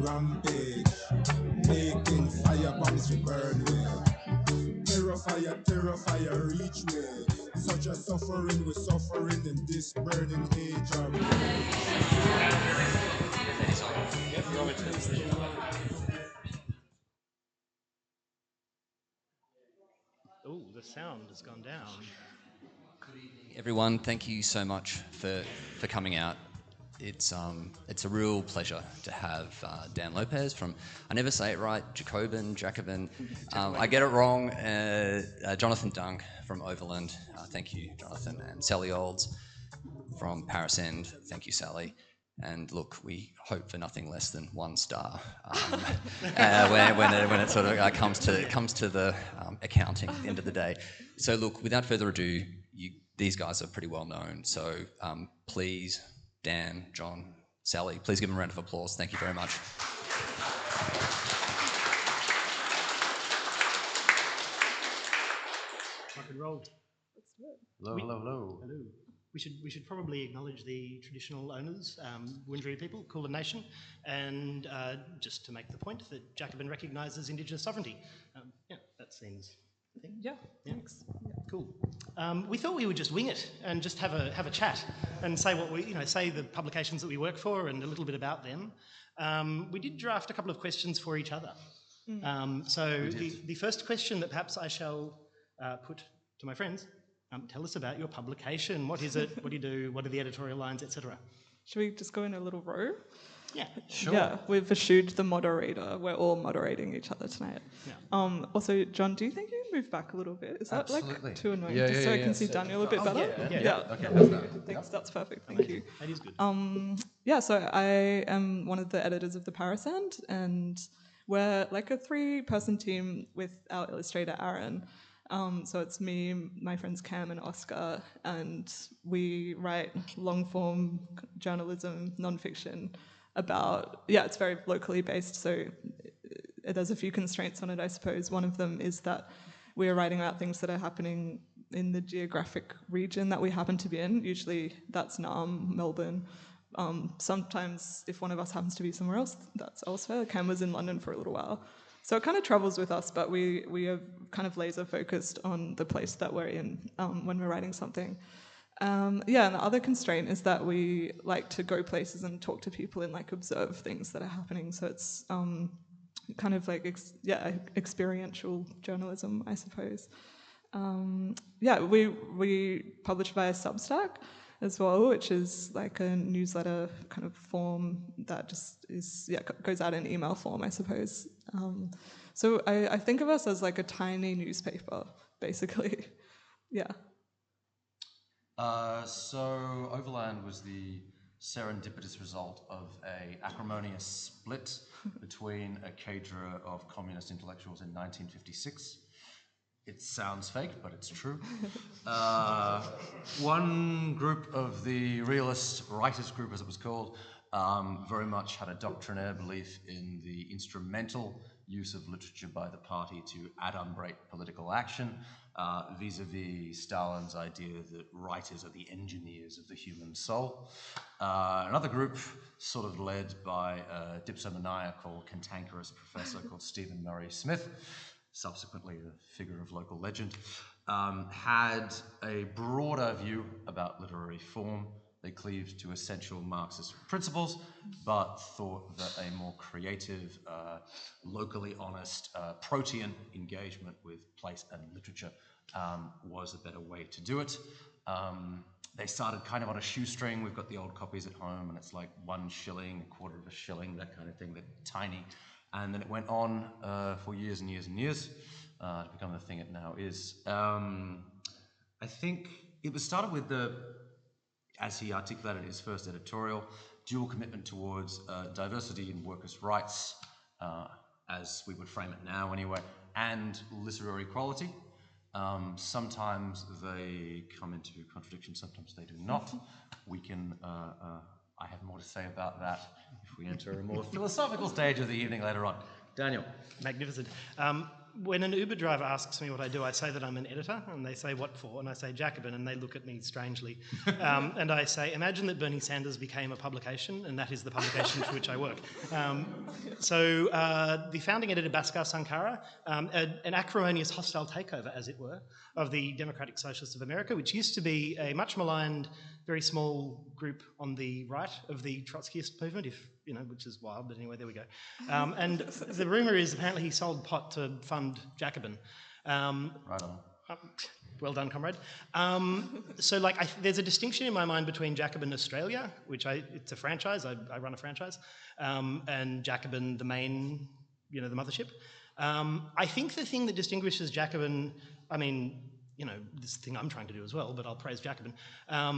rampage, making fire bombs to burn with. Terror fire, reach way. Such a suffering, we're suffering in this burning age of Oh, the sound has gone down. Good evening, everyone. Thank you so much for coming out. It's a real pleasure to have Dan Lopez from, I never say it right, Jacobin. I get it wrong. Jonathon Dunk from Overland. Thank you, Jonathan. And Sally Olds from Paris End. Thank you, Sally. And look, we hope for nothing less than 1 star when it sort of comes to the accounting end of the day. So look, without further ado, these guys are pretty well known. So please, Dan, John, Sally, please give them a round of applause. Thank you very much. Rock and roll. Hello. Hello. We should probably acknowledge the traditional owners, Wurundjeri people, Kulin Nation, and just to make the point that Jacobin recognises Indigenous sovereignty. Yeah, that seems. Yeah, thanks. Yeah. Cool. We thought we would just wing it and just have a chat and say what we, say the publications that we work for and a little bit about them. We did draft a couple of questions for each other. So the first question that perhaps I shall put to my friends. Tell us about your publication. What is it? What do you do? What are the editorial lines, etc.? Should we just go in a little row? Yeah. Sure. Yeah, we've eschewed the moderator. We're all moderating each other tonight. Yeah. Also, John, do you think you can move back a little bit? Is that Absolutely. like too annoying? Yeah, just so I can see So Daniel a bit better? Yeah. Okay, how's that? Thanks, that's perfect. Thank you. That is good. Yeah, so I am one of the editors of the Paris End, and we're like a 3-person team with our illustrator, Aaron. So it's me, my friends Cam and Oscar, and we write long-form journalism, non-fiction about, it's very locally based, so there's a few constraints on it, I suppose. One of them is that we're writing about things that are happening in the geographic region that we happen to be in. Usually that's Naarm, Melbourne. Sometimes if one of us happens to be somewhere else, that's elsewhere. Cam was in London for a little while. So it kind of travels with us, but we are kind of laser focused on the place that we're in when we're writing something. And the other constraint is that we like to go places and talk to people and like observe things that are happening. So it's kind of like experiential journalism, I suppose. We publish via Substack as well, which is like a newsletter kind of form that just is goes out in email form, I suppose. So I think of us as like a tiny newspaper, basically. Yeah. So Overland was the serendipitous result of a acrimonious split between a cadre of communist intellectuals in 1956. It sounds fake, but it's true. One group of the realist writers group, as it was called, very much had a doctrinaire belief in the instrumental use of literature by the party to adumbrate political action, vis-a-vis Stalin's idea that writers are the engineers of the human soul. Another group, sort of led by a dipsomaniacal, cantankerous professor called Stephen Murray Smith, subsequently a figure of local legend, had a broader view about literary form. They cleaved to essential Marxist principles, but thought that a more creative, locally honest, protean engagement with place and literature was a better way to do it. They started kind of on a shoestring. We've got the old copies at home, and it's like 1 shilling, a quarter of a shilling, that kind of thing. They're tiny. And then it went on for years and years and years to become the thing it now is. I think it was started with as he articulated in his first editorial, dual commitment towards diversity and workers' rights, as we would frame it now anyway, and literary quality. Sometimes they come into contradiction, sometimes they do not. We can, I have more to say about that if we enter a more philosophical stage of the evening later on. Daniel. Magnificent. When an Uber driver asks me what I do, I say that I'm an editor, and they say, what for? And I say, Jacobin, and they look at me strangely. And I say, imagine that Bernie Sanders became a publication, and that is the publication for which I work. So the founding editor, Bhaskar Sankara, an acrimonious hostile takeover, as it were, of the Democratic Socialists of America, which used to be a much maligned, very small group on the right of the Trotskyist movement, which is wild, but anyway, there we go. And the rumour is apparently he sold pot to fund Jacobin. Right on. Well done, comrade. So, there's a distinction in my mind between Jacobin Australia, which it's a franchise, I run a franchise, and Jacobin, the main, the mothership. I think the thing that distinguishes Jacobin, this thing I'm trying to do as well, but I'll praise Jacobin,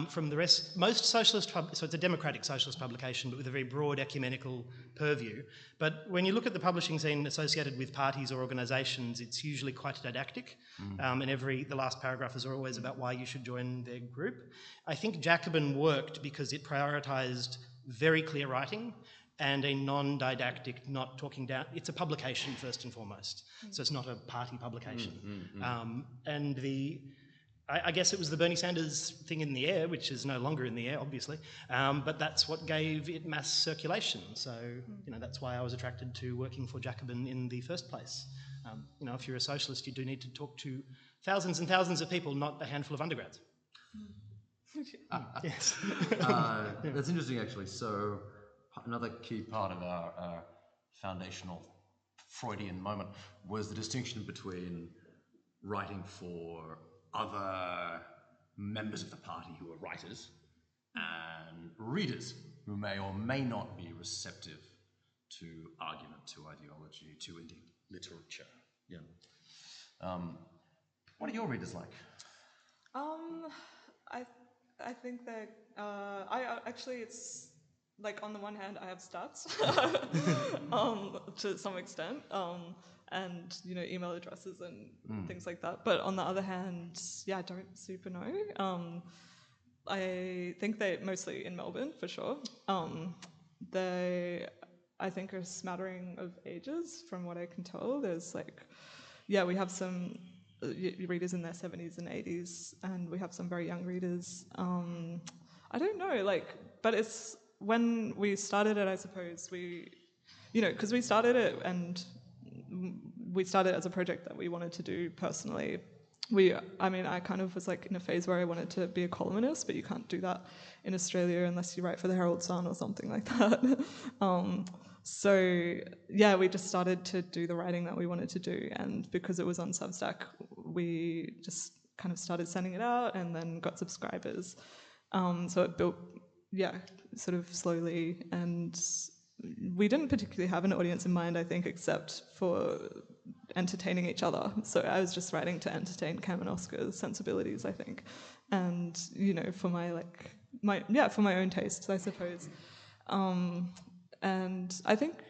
from the rest, most socialist, so it's a democratic socialist publication, but with a very broad ecumenical purview. But when you look at the publishing scene associated with parties or organisations, it's usually quite didactic, and the last paragraphs are always about why you should join their group. I think Jacobin worked because it prioritised very clear writing and a non-didactic, not talking down. It's a publication first and foremost, so it's not a party publication. And I guess it was the Bernie Sanders thing in the air, which is no longer in the air, obviously, but that's what gave it mass circulation. So, that's why I was attracted to working for Jacobin in the first place. If you're a socialist, you do need to talk to thousands and thousands of people, not a handful of undergrads. Yes. That's interesting, actually. So, another key part of our foundational Freudian moment was the distinction between writing for other members of the party who are writers and readers who may or may not be receptive to argument, to ideology, to indeed literature. Yeah. What are your readers like? I think that it's like, on the one hand, I have stats to some extent, and email addresses and things like that. But on the other hand, I don't super know. I think they're mostly in Melbourne for sure. They, I think, are a smattering of ages from what I can tell. There's we have some readers in their 70s and 80s, and we have some very young readers. I don't know, but it's. When we started it, I suppose because we started it and we started as a project that we wanted to do personally. I kind of was in a phase where I wanted to be a columnist, but you can't do that in Australia unless you write for the Herald Sun or something like that. We just started to do the writing that we wanted to do, and because it was on Substack, we just kind of started sending it out and then got subscribers. So it built, sort of slowly, and we didn't particularly have an audience in mind, I think, except for entertaining each other. So I was just writing to entertain Cam and Oscar's sensibilities, I think, and for for my own tastes, I suppose. And I think,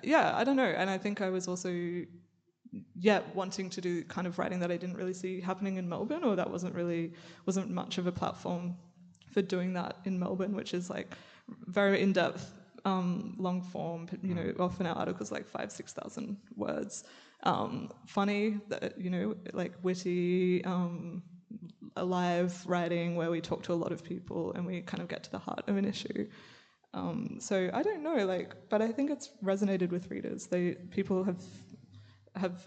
I don't know, and I think I was also wanting to do kind of writing that I didn't really see happening in Melbourne, or that wasn't much of a platform for doing that in Melbourne, which is very in-depth, long form, often our articles 5,000-6,000 words, funny, witty, alive writing where we talk to a lot of people and we kind of get to the heart of an issue. So I don't know, but I think it's resonated with readers. People have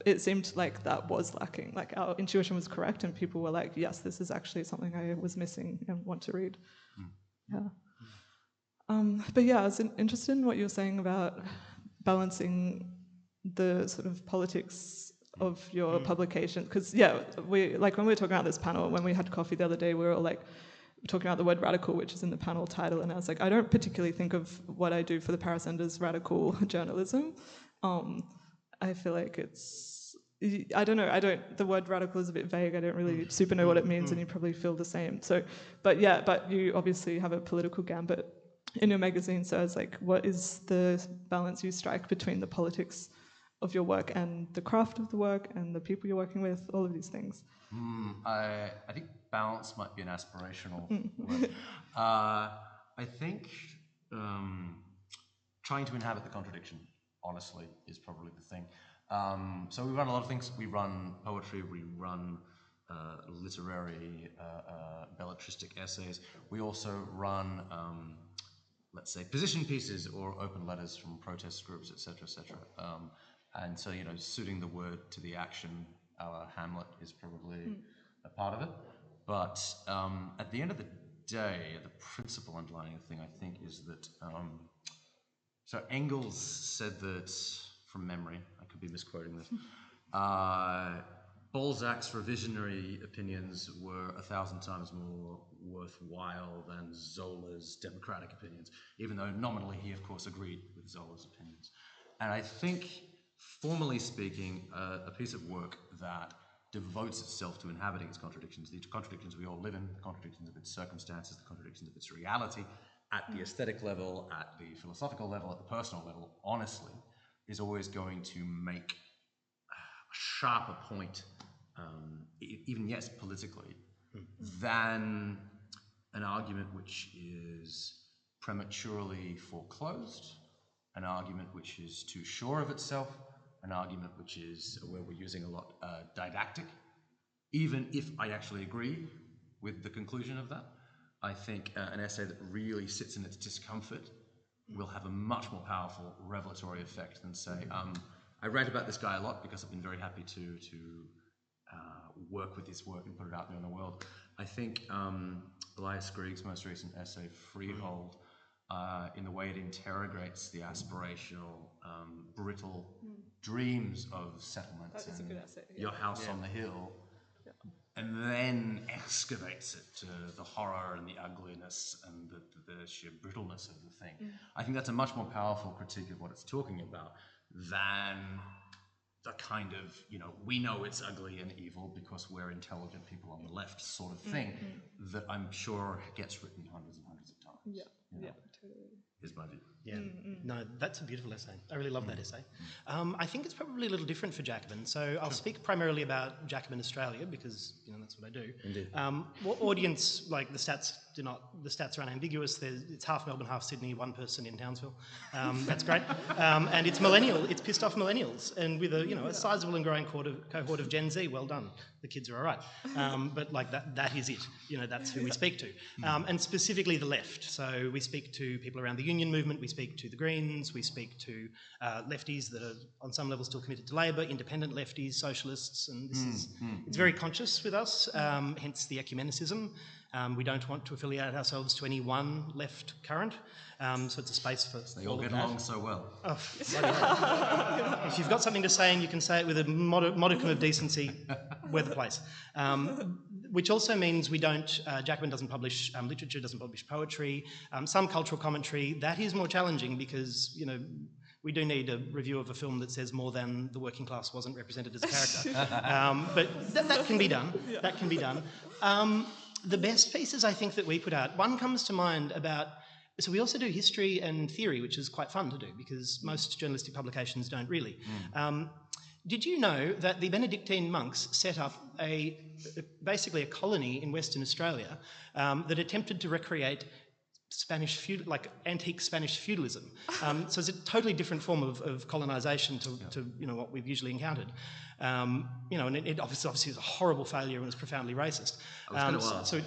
it seemed like that was lacking. Our intuition was correct, and people were like, "Yes, this is actually something I was missing and want to read." Yeah. But I was interested in what you were saying about balancing the sort of politics of your publication, because we when we were talking about this panel, when we had coffee the other day, we were all talking about the word radical, which is in the panel title, and I was I don't particularly think of what I do for the Parasend as radical journalism. I feel it's, I don't know, the word radical is a bit vague, I don't really super know what it means, and you probably feel the same. So, but you obviously have a political gambit in your magazine, so I was what is the balance you strike between the politics of your work and the craft of the work and the people you're working with, all of these things? I think balance might be an aspirational word. I think trying to inhabit the contradiction, honestly, is probably the thing. So we run a lot of things. We run poetry, we run literary, belletristic essays. We also run, let's say, position pieces or open letters from protest groups, etc., etc. And so, suiting the word to the action, our Hamlet is probably a part of it. But at the end of the day, the principal underlying thing, I think, is that... so Engels said that, from memory, I could be misquoting this, Balzac's revisionary opinions were 1,000 times more worthwhile than Zola's democratic opinions, even though nominally he, of course, agreed with Zola's opinions. And I think, formally speaking, a piece of work that devotes itself to inhabiting its contradictions, the contradictions we all live in, the contradictions of its circumstances, the contradictions of its reality, at the aesthetic level, at the philosophical level, at the personal level, honestly, is always going to make a sharper point, even yes, politically, than an argument which is prematurely foreclosed, an argument which is too sure of itself, an argument which is, where we're using a lot, didactic. Even if I actually agree with the conclusion of that, I think an essay that really sits in its discomfort will have a much more powerful revelatory effect than, say, I write about this guy a lot because I've been very happy to work with this work and put it out there in the world. I think Elias Grieg's most recent essay, Freehold, in the way it interrogates the aspirational, brittle dreams of settlements That is a and good essay, yeah. your house on the hill, and then excavates it to the horror and the ugliness and the sheer brittleness of the thing. I think that's a much more powerful critique of what it's talking about than the kind of, we know it's ugly and evil because we're intelligent people on the left sort of thing that I'm sure gets written hundreds and hundreds of times. Yeah, totally. Is my view. Yeah, no, that's a beautiful essay. I really love that essay. I think it's probably a little different for Jacobin. So I'll speak primarily about Jacobin Australia because that's what I do. Indeed. What audience, like the stats are unambiguous. It's half Melbourne, half Sydney, one person in Townsville. That's great. And it's it's pissed off millennials, and with a sizable and growing cohort of Gen Z. Well done. The kids are all right. But like that is it. That's who we speak to. And specifically the left. So we speak to people around the union movement, we speak to the Greens, we speak to lefties that are on some level still committed to Labor, independent lefties, socialists, and it's very conscious with us, hence the ecumenicism. We don't want to affiliate ourselves to any one left current, so it's a space for They all get along so well. Oh, if you've got something to say and you can say it with a modicum of decency, we're the place. Which also means we don't, Jacobin doesn't publish literature, doesn't publish poetry, some cultural commentary. That is more challenging because, we do need a review of a film that says more than the working class wasn't represented as a character. But that can be done. Yeah. That can be done. The best pieces I think that we put out, one comes to mind about, so we also do history and theory, which is quite fun to do because most journalistic publications don't really. Did you know that the Benedictine monks set up basically a colony in Western Australia that attempted to recreate antique Spanish feudalism? So it's a totally different form of colonisation to what we've usually encountered. And it obviously was a horrible failure and was profoundly racist. So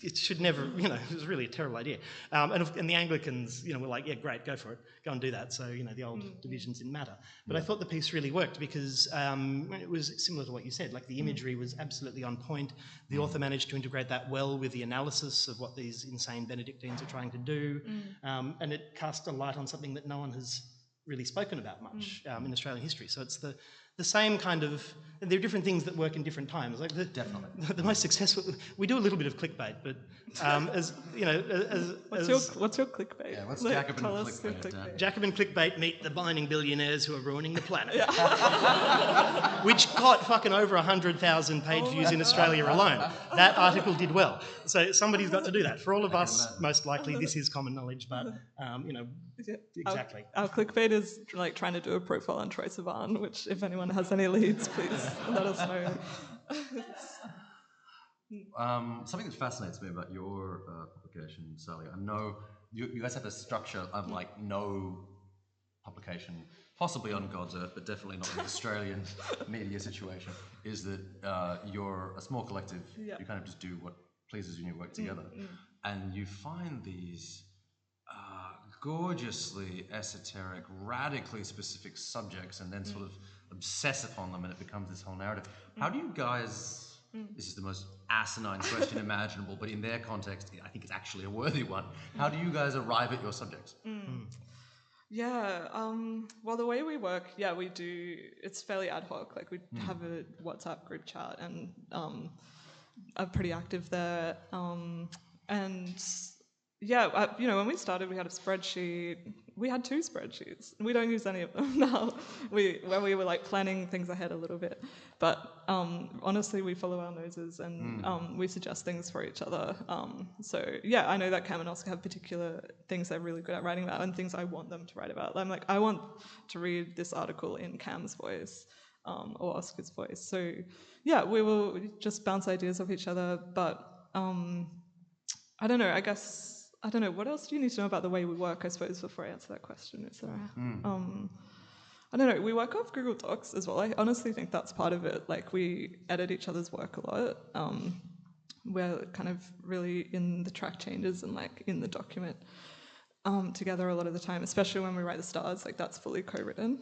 it should never, it was really a terrible idea. And the Anglicans, were like, yeah, great, go for it, go and do that. So, the old divisions didn't matter. But I thought the piece really worked because it was similar to what you said, like the imagery was absolutely on point. The author managed to integrate that well with the analysis of what these insane Benedictines are trying to do. And it cast a light on something that no one has really spoken about much in Australian history. So it's the same kind of, there are different things that work in different times. Like Definitely. The most successful, we do a little bit of clickbait, but What's your clickbait? Yeah, what's Like, Jacobin tell us your clickbait? clickbait. Jacobin clickbait meet the mining billionaires who are ruining the planet. Which got fucking over 100,000 page views in Australia alone. That article did well. So somebody's got to do that. For all of us, most likely this is common knowledge, but exactly. Our clickbait is like trying to do a profile on Troye Sivan, which if anyone has any leads, please let us know. Something that fascinates me about your publication, Sally, I know you guys have a structure of like no publication possibly on God's earth, but definitely not in the Australian media situation, is that you're a small collective. Yeah. You kind of just do what pleases you and you work together. And you find these gorgeously esoteric, radically specific subjects and then sort of obsess upon them, and it becomes this whole narrative. How do you guys... This is the most asinine question imaginable, but in their context, I think it's actually a worthy one. How do you guys arrive at your subjects? Yeah, well, the way we work, we do, it's fairly ad hoc. Like, we have a WhatsApp group chat and are pretty active there. And when we started, we had a spreadsheet. We had 2 spreadsheets. We don't use any of them now. Where we were like planning things ahead a little bit. But honestly, we follow our noses and we suggest things for each other. I know that Cam and Oscar have particular things they're really good at writing about and things I want them to write about. I'm like, I want to read this article in Cam's voice or Oscar's voice. So we will just bounce ideas off each other. But I don't know, I don't know, what else do you need to know about the way we work, I suppose, before I answer that question? Is there I don't know, we work off Google Docs as well. I honestly think that's part of it. Like, we edit each other's work a lot. We're kind of really in the track changes and like in the document together a lot of the time, especially when we write the stars, like that's fully co-written.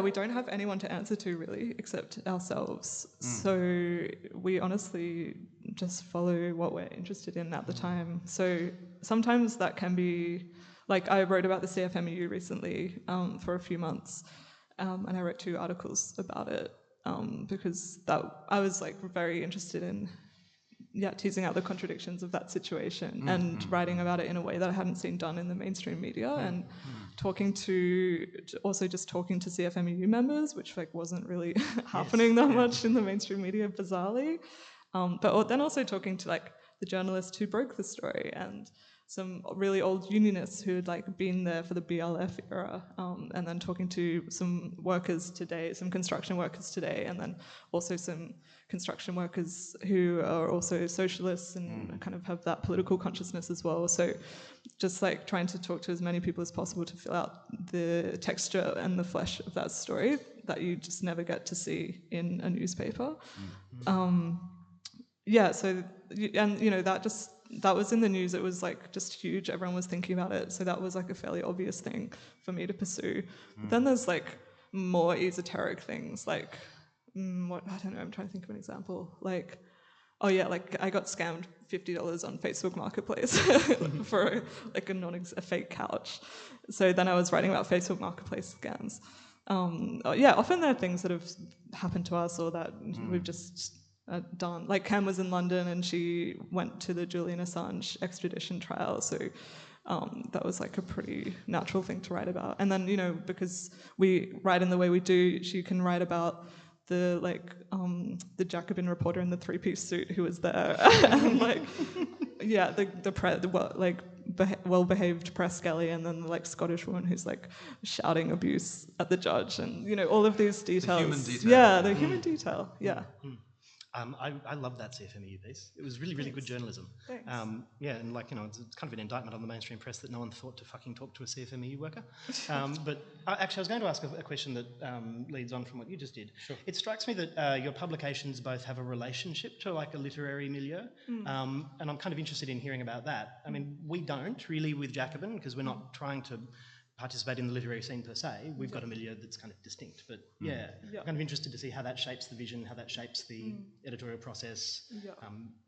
We don't have anyone to answer to really except ourselves. So we honestly just follow what we're interested in at the time. So sometimes that can be, like I wrote about the CFMEU recently for a few months and I wrote 2 articles about it because I was like very interested in teasing out the contradictions of that situation and writing about it in a way that I hadn't seen done in the mainstream media and talking to CFMEU members, which like wasn't really happening that much in the mainstream media, bizarrely. But then also talking to like the journalist who broke the story and some really old unionists who had like been there for the BLF era, and then talking to some workers today, some construction workers today, and then also some construction workers who are also socialists and kind of have that political consciousness as well. So just like trying to talk to as many people as possible to fill out the texture and the flesh of that story that you just never get to see in a newspaper. That was in the news. It was like just huge. Everyone was thinking about it. So that was like a fairly obvious thing for me to pursue. But then there's like more esoteric things like, I don't know, I'm trying to think of an example. Like, like I got scammed $50 on Facebook Marketplace for like a fake couch. So then I was writing about Facebook Marketplace scams. Often there are things that have happened to us or that we've just done. Like Cam was in London and she went to the Julian Assange extradition trial, so that was like a pretty natural thing to write about. And then, because we write in the way we do, she can write about the Jacobin reporter in the 3-piece suit who was there, and well-behaved press galley, and then the like Scottish woman who's like shouting abuse at the judge, and all of these details. The human detail. Yeah, the human detail. Yeah. I love that CFMEU piece. It was really, really good journalism. Thanks. And it's kind of an indictment on the mainstream press that no one thought to fucking talk to a CFMEU worker. But actually, I was going to ask a question that leads on from what you just did. Sure. It strikes me that your publications both have a relationship to like a literary milieu, and I'm kind of interested in hearing about that. I mean, we don't really with Jacobin because we're not trying to participate in the literary scene per se. We've got a milieu that's kind of distinct, but I'm kind of interested to see how that shapes the vision, how that shapes the editorial process,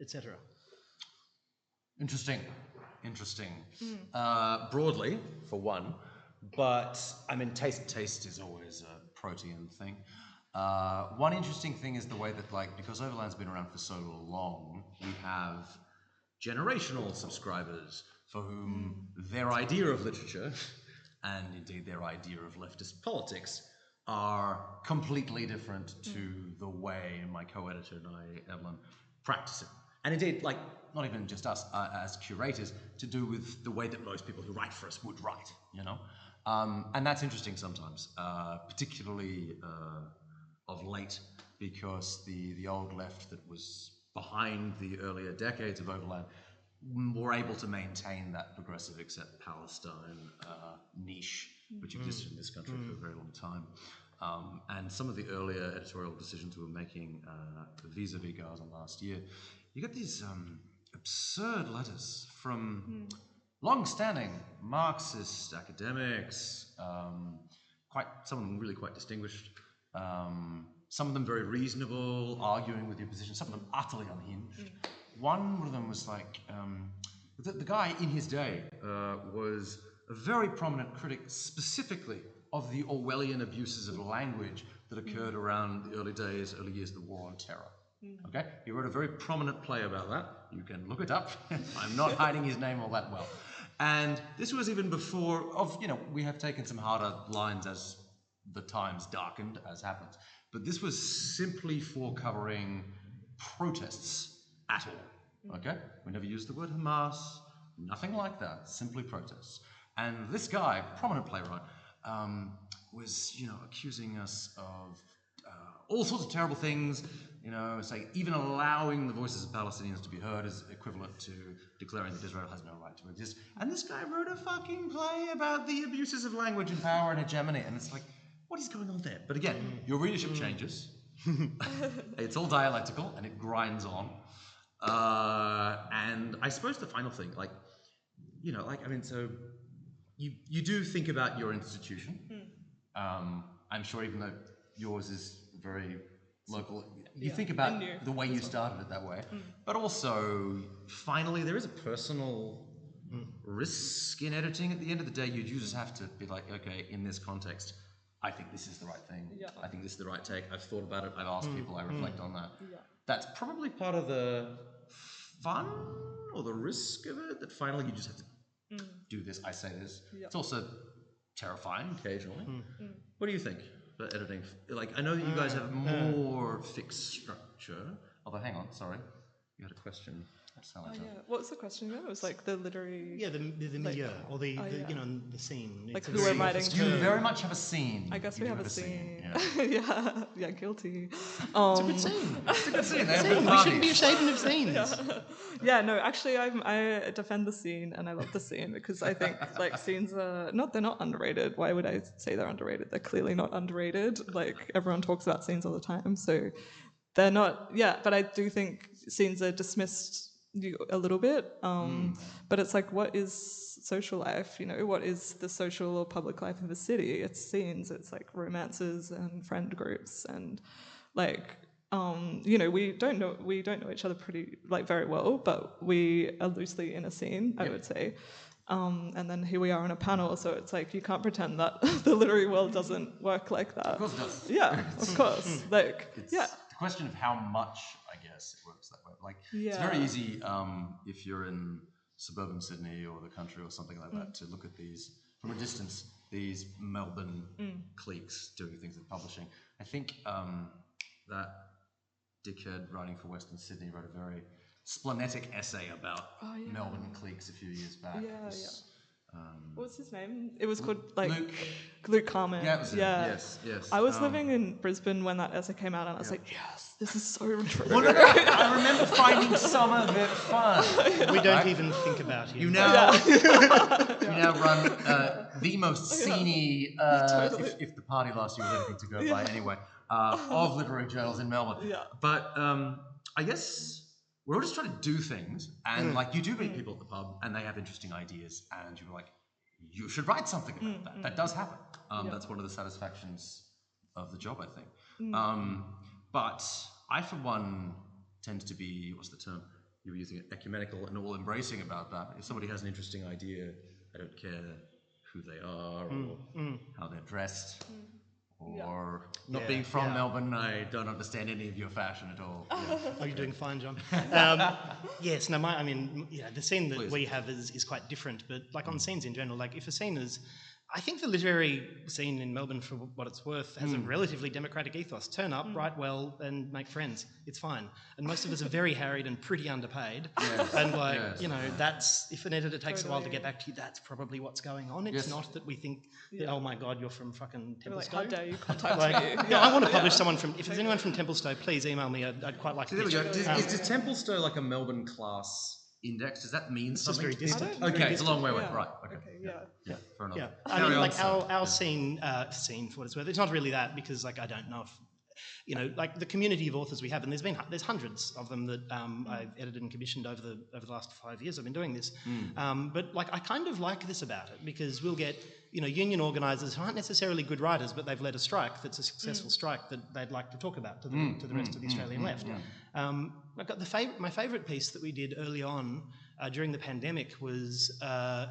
etc. Interesting. Broadly, for one, but I mean, taste is always a protean thing. One interesting thing is the way that, like, because Overland's been around for so long, we have generational subscribers for whom their idea of literature and indeed their idea of leftist politics are completely different to the way my co-editor and I, Evelyn, practice it. And indeed, like, not even just us as curators, to do with the way that most people who write for us would write, And that's interesting sometimes, particularly of late, because the old left that was behind the earlier decades of Overland were able to maintain that progressive accept Palestine niche, which existed in this country for a very long time. And some of the earlier editorial decisions we were making vis-a-vis Gaza last year, you get these absurd letters from long-standing Marxist academics, some of them really quite distinguished, some of them very reasonable, arguing with your position, some of them utterly unhinged. One of them was like, the guy in his day was a very prominent critic specifically of the Orwellian abuses of language that occurred around the early years of the War on Terror. Okay, he wrote a very prominent play about that. You can look it up. I'm not hiding his name all that well. And this was even before we have taken some harder lines as the times darkened, as happens. But this was simply for covering protests at all. Okay, we never used the word Hamas, nothing like that. Simply protests. And this guy, prominent playwright, was accusing us of all sorts of terrible things. Saying even allowing the voices of Palestinians to be heard is equivalent to declaring that Israel has no right to exist. And this guy wrote a fucking play about the abuses of language and power and hegemony. And it's like, what is going on there? But again, your readership changes. It's all dialectical and it grinds on. And I suppose the final thing, so you do think about your institution. I'm sure even though yours is very local, you think about the way you started it that way. But also, finally, there is a personal risk in editing. At the end of the day, you just have to be like, okay, in this context, I think this is the right thing. Yeah. I think this is the right take. I've thought about it. I've asked people. I reflect on that. Yeah. That's probably part of the fun or the risk of it, that finally you just have to do this, I say this. Yep. It's also terrifying occasionally. What do you think about editing? I know that you guys have more fixed structure. Although, hang on, sorry. You had a question. What's the question again? It was the literary... Yeah, the milieu, or the scene. Who are writing... You very much have a scene. I guess we have a scene. Yeah, guilty. It's a good scene. It's a good scene. We shouldn't be ashamed of scenes. No, actually, I defend the scene, and I love the scene, because I think, scenes are... they're not underrated. Why would I say they're underrated? They're clearly not underrated. Everyone talks about scenes all the time, so they're not... Yeah, but I do think scenes are dismissed a little bit, but it's what is social life? What is the social or public life of a city? It's scenes. It's romances and friend groups, and we don't know each other pretty very well, but we are loosely in a scene, I would say. And then here we are on a panel, so it's you can't pretend that the literary world doesn't work like that. Of course it does. Yeah, of course. It's the question of how much, I guess, it works that way. It's very easy if you're in suburban Sydney or the country or something like that to look at these from a distance, these Melbourne cliques doing things with publishing. I think that dickhead writing for Western Sydney wrote a very splenetic essay about Melbourne cliques a few years back. What was his name? It was called Luke Carman. Yeah, it was yes. I was living in Brisbane when that essay came out, and I was yes, this is so true. I remember finding some of it fun. We don't even think about him. You now run the most sceney, if the party last year was anything to go by anyway, of literary journals in Melbourne. Yeah. But I guess we're all just trying to do things, and you do meet people at the pub, and they have interesting ideas, and you're like, you should write something about that. That does happen. That's one of the satisfactions of the job, I think. But I, for one, tend to be, what's the term? You were using it, ecumenical and all embracing about that. If somebody has an interesting idea, I don't care who they are or how they're dressed. Or not being from Melbourne, I don't understand any of your fashion at all. Are you doing fine, John? Yes, no, the scene that we have is quite different, but on scenes in general, if a scene is... I think the literary scene in Melbourne, for what it's worth, has a relatively democratic ethos. Turn up, write well, and make friends. It's fine. And most of us are very harried and pretty underpaid. Yes. And that's, if an editor takes a while to get back to you, that's probably what's going on. It's not that we think, that, oh my God, you're from fucking Templestowe. How dare you contact me? I want to publish someone from, if there's anyone from Templestowe, please email me. I'd quite like to. Is Templestowe a Melbourne class index, does that mean It's just something? very distant. Okay, it's a long way away. Yeah. Right. Okay. Yeah. Fair enough. Yeah, I Carry mean, on, like sir. our scene, for what it's worth, it's not really that, because like I don't know if, like the community of authors we have, and there's hundreds of them that I've edited and commissioned over the last 5 years I've been doing this. But like I kind of like this about it, because we'll get union organisers who aren't necessarily good writers, but they've led a strike that's a successful strike that they'd like to talk about to the rest of the Australian left. I've got my favourite piece that we did early on during the pandemic was a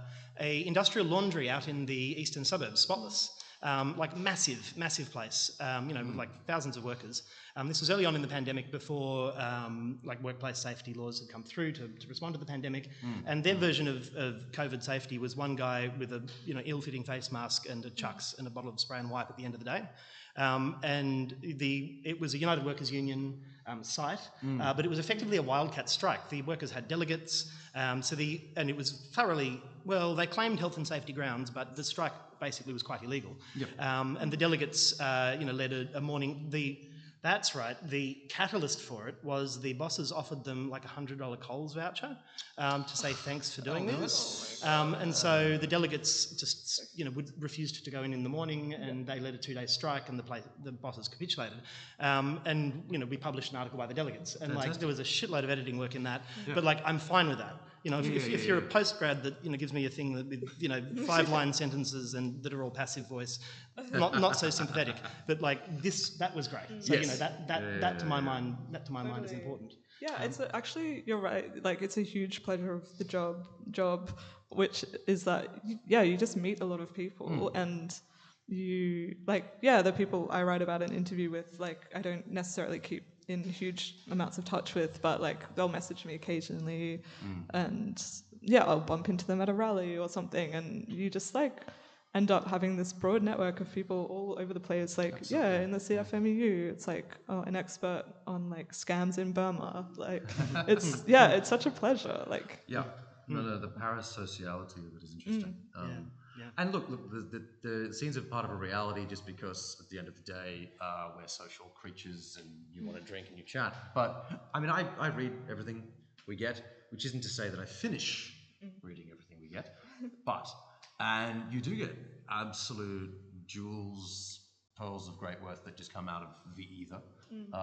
industrial laundry out in the eastern suburbs, Spotless. Like massive place, with like thousands of workers. This was early on in the pandemic, before like workplace safety laws had come through to respond to the pandemic. And their version of COVID safety was one guy with a ill-fitting face mask and a chucks and a bottle of spray and wipe at the end of the day. And it was a United Workers Union site, but it was effectively a wildcat strike. The workers had delegates, and it was thoroughly, well, they claimed health and safety grounds, but the strike basically was quite illegal. And the delegates, led a morning. That's right. The catalyst for it was the bosses offered them like $100 Coles voucher to say thanks for doing this. And so the delegates just, would refused to go in the morning, and they led a 2-day strike, and the bosses capitulated. And we published an article by the delegates, and like there was a shitload of editing work in that. But like I'm fine with that. If you're a postgrad that gives me a thing that with 5-line sentences and that are all passive voice, not so sympathetic. But like that was great. So that to my mind is important. Yeah, it's actually, you're right. Like it's a huge pleasure of the job, which is that you just meet a lot of people, and you the people I write about and interview with, like I don't necessarily keep in huge amounts of touch with, but like they'll message me occasionally, and I'll bump into them at a rally or something, and you just like end up having this broad network of people all over the place. Like in the CFMEU, it's like an expert on like scams in Burma. Like it's it's such a pleasure. Like the parasociality of it is interesting. And look, the scenes are part of a reality, just because at the end of the day, we're social creatures and you want to drink and you chat. But I mean, I read everything we get, which isn't to say that I finish reading everything we get, and you do get absolute jewels, pearls of great worth that just come out of the ether.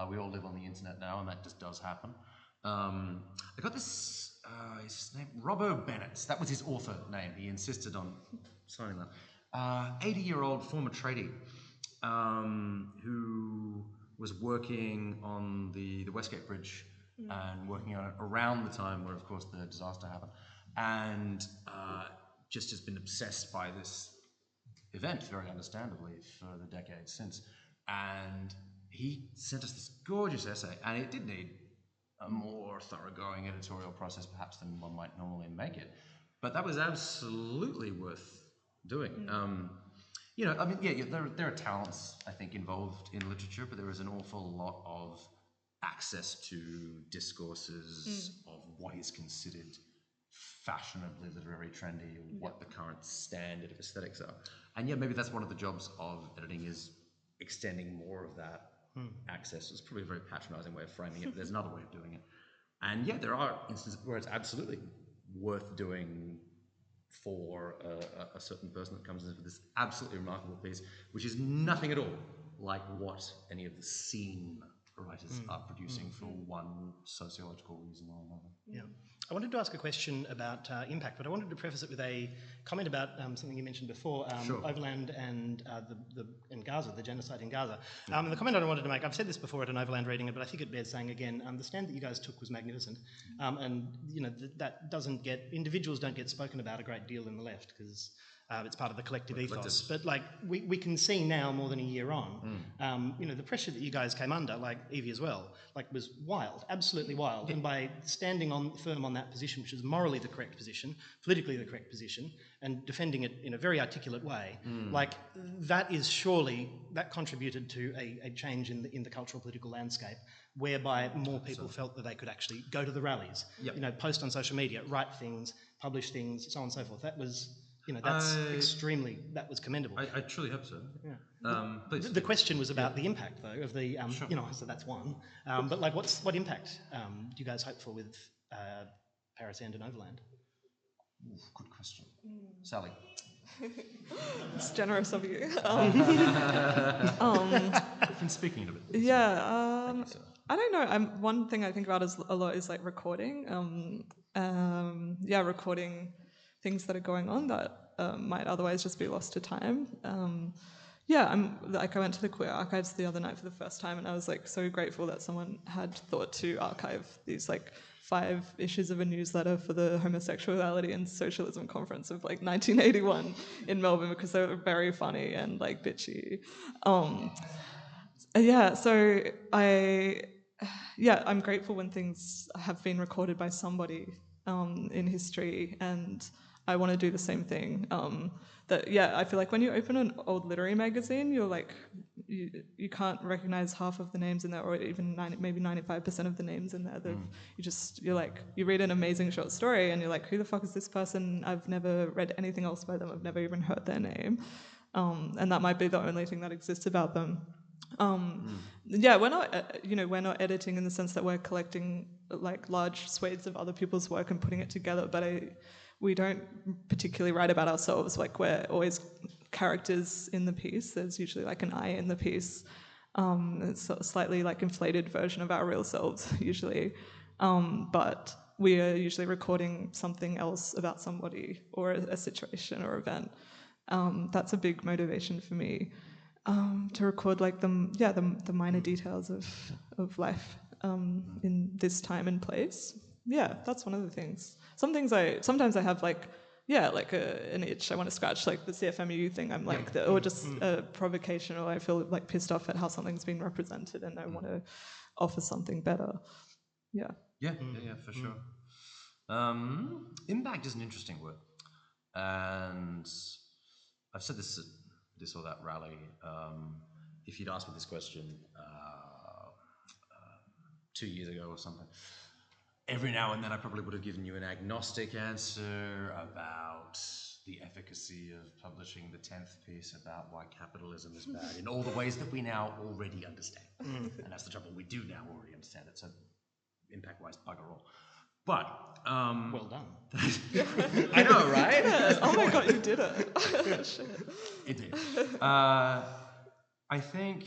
We all live on the internet now, and that just does happen. I got this, his name, Robbo Bennett. That was his author name. He insisted on signing that. 80-year-old former tradie who was working on the Westgate Bridge and working on it around the time where, of course, the disaster happened, and just has been obsessed by this event, very understandably, for the decades since. And he sent us this gorgeous essay, and it did need a more thoroughgoing editorial process perhaps than one might normally make it, but that was absolutely worth doing. There are talents, I think, involved in literature, but there is an awful lot of access to discourses of what is considered fashionably literary trendy, or what the current standard of aesthetics are. And maybe that's one of the jobs of editing, is extending more of that access. It's probably a very patronising way of framing it, but there's another way of doing it. And there are instances where it's absolutely worth doing for a certain person that comes in with this absolutely remarkable piece, which is nothing at all like what any of the scene writers are producing for one sociological reason or another. Yeah. I wanted to ask a question about impact, but I wanted to preface it with a comment about something you mentioned before, Overland and Gaza, the genocide in Gaza. The comment I wanted to make, I've said this before at an Overland reading, but I think it bears saying again, the stand that you guys took was magnificent, and that individuals don't get spoken about a great deal in the left, because it's part of the collective ethos. But like we can see now, more than a year on, the pressure that you guys came under, like Evie as well, like was wild, absolutely wild. And by standing firm on that position, which is morally the correct position, politically the correct position, and defending it in a very articulate way, like that contributed to a change in the cultural political landscape, whereby more people felt that they could actually go to the rallies, post on social media, write things, publish things, so on and so forth. That was that was commendable. I truly hope so. Yeah. Please. The question was about the impact, though, of the, so that's one. But like, what impact do you guys hope for with Parasand and Overland? Ooh, good question. Sally. It's generous of you. I've been speaking it a bit. Yeah, Thank you, sir. I don't know. One thing I think about a lot is like recording. Recording things that are going on that might otherwise just be lost to time. I went to the Queer Archives the other night for the first time, and I was like so grateful that someone had thought to archive these like 5 issues of a newsletter for the Homosexuality and Socialism Conference of like 1981 in Melbourne, because they were very funny and like bitchy. I'm grateful when things have been recorded by somebody in history, and I want to do the same thing. I feel like when you open an old literary magazine, you're like, you can't recognize half of the names in there, or even maybe 95% of the names in there. You read an amazing short story, and you're like, who the fuck is this person? I've never read anything else by them. I've never even heard their name, and that might be the only thing that exists about them. We're not editing in the sense that we're collecting like large swathes of other people's work and putting it together, but we don't particularly write about ourselves. Like, we're always characters in the piece. There's usually like an I in the piece. It's a slightly like inflated version of our real selves usually, but we are usually recording something else about somebody or a situation or event. That's a big motivation for me. To record like the minor details of life in this time and place. Yeah, that's one of the things. Sometimes I have an itch I want to scratch, like the CFMU thing. I'm like, or just a provocation, or I feel like pissed off at how something's been represented, and I want to offer something better. Yeah. Yeah, for sure. Impact is an interesting word, and I've said this at this or that rally. If you'd asked me this question 2 years ago or something, every now and then I probably would have given you an agnostic answer about the efficacy of publishing the 10th piece about why capitalism is bad in all the ways that we now already understand. And that's the trouble, we do now already understand it, so impact-wise, bugger all. But Well done. I know, right? Oh my god, you did it. Shit. It did. I think,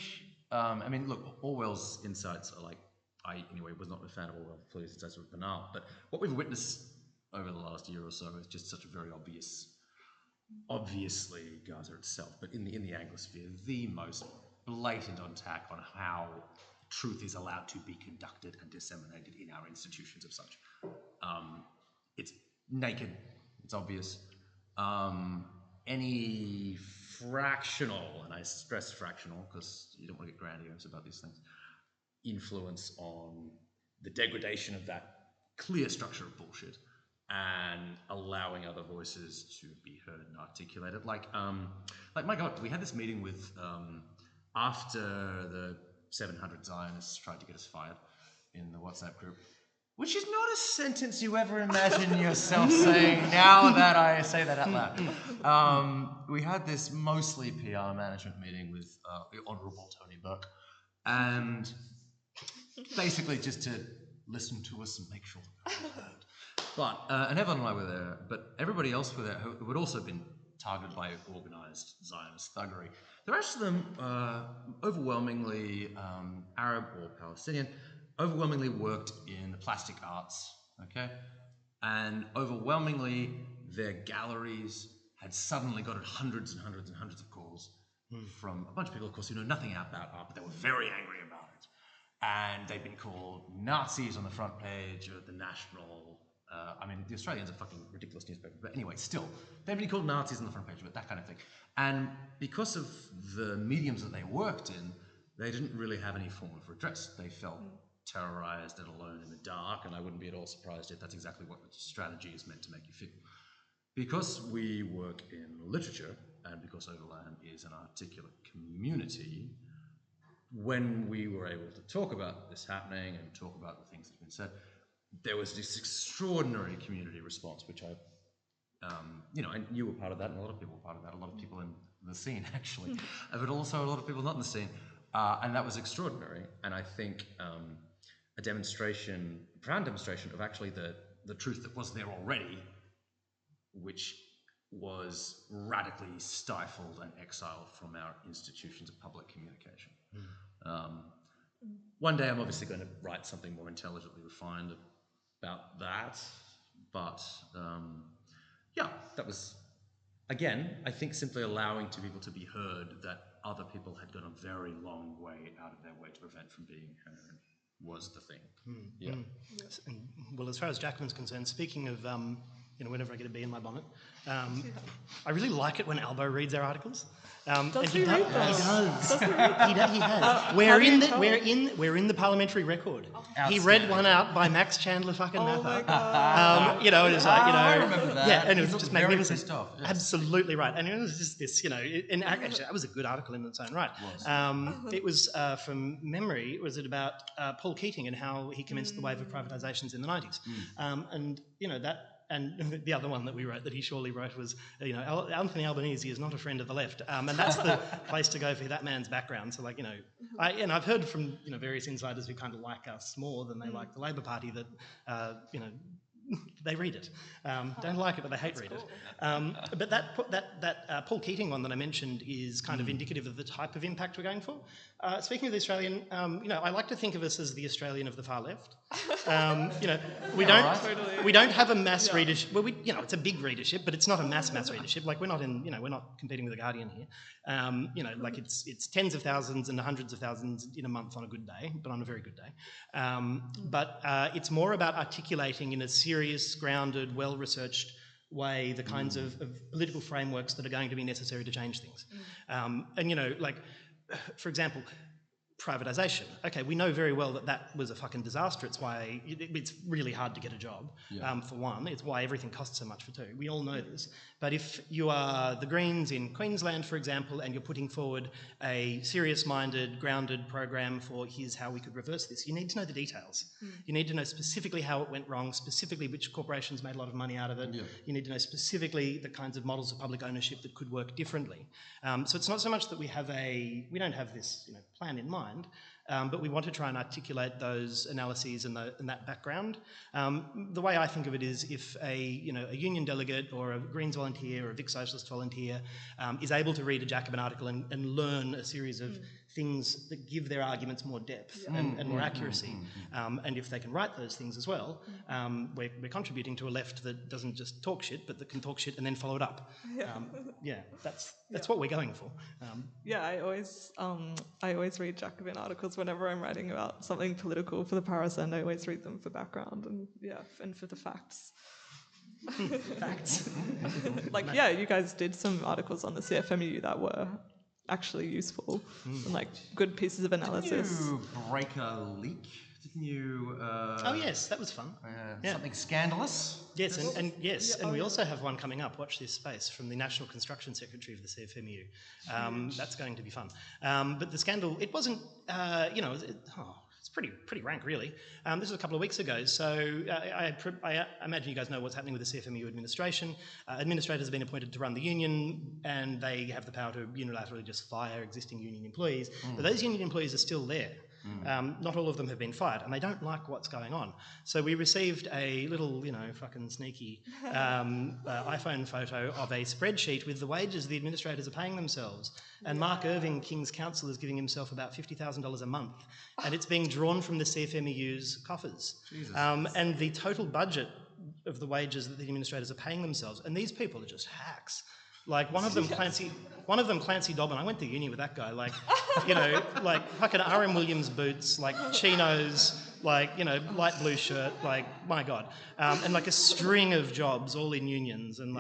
look, Orwell's insights are like, I anyway was not a fan of Orwell's insights were banal, but what we've witnessed over the last year or so is just such a very obviously Gaza itself, but in the Anglosphere, the most blatant attack on how truth is allowed to be conducted and disseminated in our institutions of such. It's naked, it's obvious. Any fractional, and I stress fractional because you don't want to get grandiose about these things, influence on the degradation of that clear structure of bullshit and allowing other voices to be heard and articulated. Like my God, we had this meeting with, after the 700 Zionists tried to get us fired in the WhatsApp group, which is not a sentence you ever imagine yourself saying now that I say that out loud. We had this mostly PR management meeting with the Honourable Tony Burke, and basically just to listen to us and make sure that we were heard. But, and Evan and I were there, but everybody else were there who had also been targeted by organised Zionist thuggery. The rest of them, overwhelmingly Arab or Palestinian, overwhelmingly worked in the plastic arts, okay? And overwhelmingly, their galleries had suddenly gotten hundreds and hundreds and hundreds of calls from a bunch of people, of course, who know nothing about art, but they were very angry about it. And they'd been called Nazis on the front page of the National. The Australian's a fucking ridiculous newspaper, but anyway, still, they'd been called Nazis on the front page of it, that kind of thing. And because of the mediums that they worked in, they didn't really have any form of redress. They felt terrorized and alone in the dark, and I wouldn't be at all surprised if that's exactly what the strategy is meant to make you feel. Because we work in literature, and because Overland is an articulate community, when we were able to talk about this happening and talk about the things that have been said, there was this extraordinary community response, which and you were part of that, and a lot of people were part of that, a lot of people in the scene, actually, but also a lot of people not in the scene, and that was extraordinary, and I think a profound demonstration of actually the the truth that was there already, which was radically stifled and exiled from our institutions of public communication. One day I'm obviously going to write something more intelligently refined about that, but yeah, that was, again, I think simply allowing to people to be heard that other people had gone a very long way out of their way to prevent from being heard was the thing. Yeah. And, well, as far as Jacobin's concerned, speaking of, whenever I get a bee in my bonnet, I really like it when Albo reads our articles. Does he read them? He does. Does he read them? He has. How We're do you in the tell? we're in the parliamentary record. He read one out by Max Chandler fucking Oh Mather. my god. And it's like, I remember that. yeah, and it He was looked just very magnificent. pissed off, yes. Absolutely right. And it was just this, and actually that was a good article in its own right. It was from memory. Was it about Paul Keating and how he commenced the wave of privatisations in the 90s? And that. And the other one that we wrote, that he surely wrote, was, Anthony Albanese is not a friend of the left, and that's the place to go for that man's background. So, I've heard from various insiders who kind of like us more than they like the Labor Party that they read it. Don't like it, but they hate read it. But that Paul Keating one that I mentioned is kind of indicative of the type of impact we're going for. Speaking of the Australian, I like to think of us as the Australian of the far left. We don't have a mass readership. Well, it's a big readership, but it's not a mass readership. Like we're not competing with the Guardian here. It's tens of thousands and hundreds of thousands in a month on a good day, but on a very good day. But it's more about articulating in a serious, grounded, well-researched way the kinds of political frameworks that are going to be necessary to change things. For example, privatisation. Okay, we know very well that was a fucking disaster. It's why it's really hard to get a job, for one. It's why everything costs so much for two. We all know this. But if you are the Greens in Queensland, for example, and you're putting forward a serious-minded, grounded program for here's how we could reverse this, you need to know the details. You need to know specifically how it went wrong, specifically which corporations made a lot of money out of it. You need to know specifically the kinds of models of public ownership that could work differently. So it's not so much that we don't have this plan in mind, but we want to try and articulate those analyses and that background. The way I think of it is if a union delegate or a Greens volunteer or a Vic Socialist volunteer is able to read a Jacobin article and learn a series of things that give their arguments more depth and more accuracy, and if they can write those things as well, we're contributing to a left that doesn't just talk shit, but that can talk shit and then follow it up. That's what we're going for. I always read Jacobin articles whenever I'm writing about something political for the Parasend. I always read them for background and for the facts. Facts. You guys did some articles on the CFMU that were actually useful and good pieces of analysis. Didn't you break a leak? Didn't you? Oh yes, that was fun. Something scandalous. Yes, and we also have one coming up. Watch this space, from the National Construction Secretary of the CFMU. That's going to be fun. But the scandal, it wasn't. It's pretty rank, really. This was a couple of weeks ago, so I imagine you guys know what's happening with the CFMU administration. Administrators have been appointed to run the union, and they have the power to unilaterally just fire existing union employees. But those union employees are still there. Not all of them have been fired, and they don't like what's going on. So we received a little, fucking sneaky iPhone photo of a spreadsheet with the wages the administrators are paying themselves. And Mark Irving, King's Counsel, is giving himself about $50,000 a month, and it's being drawn from the CFMEU's coffers. And the total budget of the wages that the administrators are paying themselves, and these people are just hacks. One of them, Clancy Dobbin. I went to uni with that guy. Fucking R.M. Williams boots, chinos, light blue shirt. My God, and a string of jobs, all in unions, and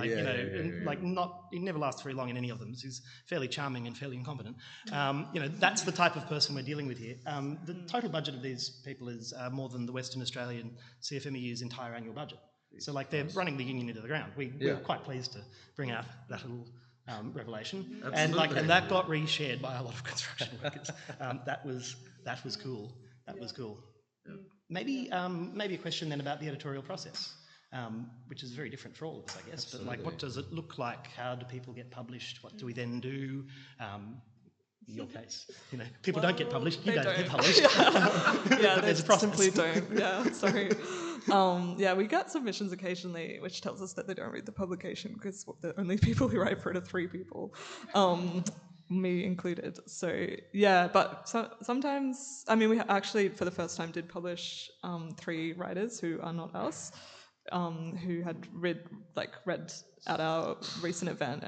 he never lasts very long in any of them. So he's fairly charming and fairly incompetent. That's the type of person we're dealing with here. The total budget of these people is more than the Western Australian CFMEU's entire annual budget. So they're running the union into the ground. We're quite pleased to bring out that little revelation. Absolutely. And that got reshared by a lot of construction workers. That was cool. That was cool. Yeah. Maybe a question then about the editorial process, which is very different for all of us, I guess. Absolutely. But what does it look like? How do people get published? What do we then do? in your case? People don't get published. You They don't get don't. published. Yeah, But they there's a process. simply don't. Yeah, sorry. Yeah, we get submissions occasionally, which tells us that they don't read the publication because the only people who write for it are 3 people, me included. So yeah, but sometimes, I mean, we actually for the first time did publish 3 writers who are not us, who had read at our recent event.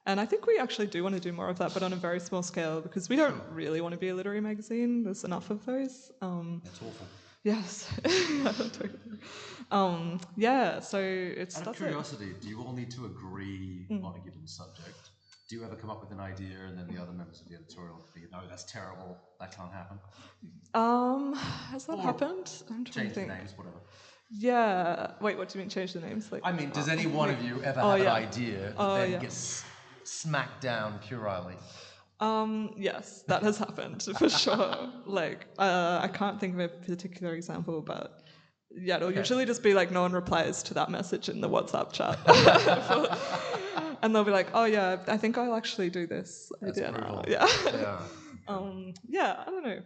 And I think we actually do want to do more of that, but on a very small scale, because we don't really want to be a literary magazine. There's enough of those. That's awful. Yes. Yeah, totally. Yeah, so it's... Out of curiosity, do you all need to agree on a given subject? Do you ever come up with an idea and then the other members of the editorial think, no, that's terrible, that can't happen? Has that happened? I'm trying to Change the think. names, whatever. Yeah. Wait, what do you mean change the names? I mean, does any one of you ever have an idea that then gets smacked down puerilely? Yes, that has happened for sure. I can't think of a particular example, but yeah, it'll usually just be no one replies to that message in the WhatsApp chat. And they'll be like, oh yeah, I think I'll actually do this idea now. Yeah. Yeah, I don't know.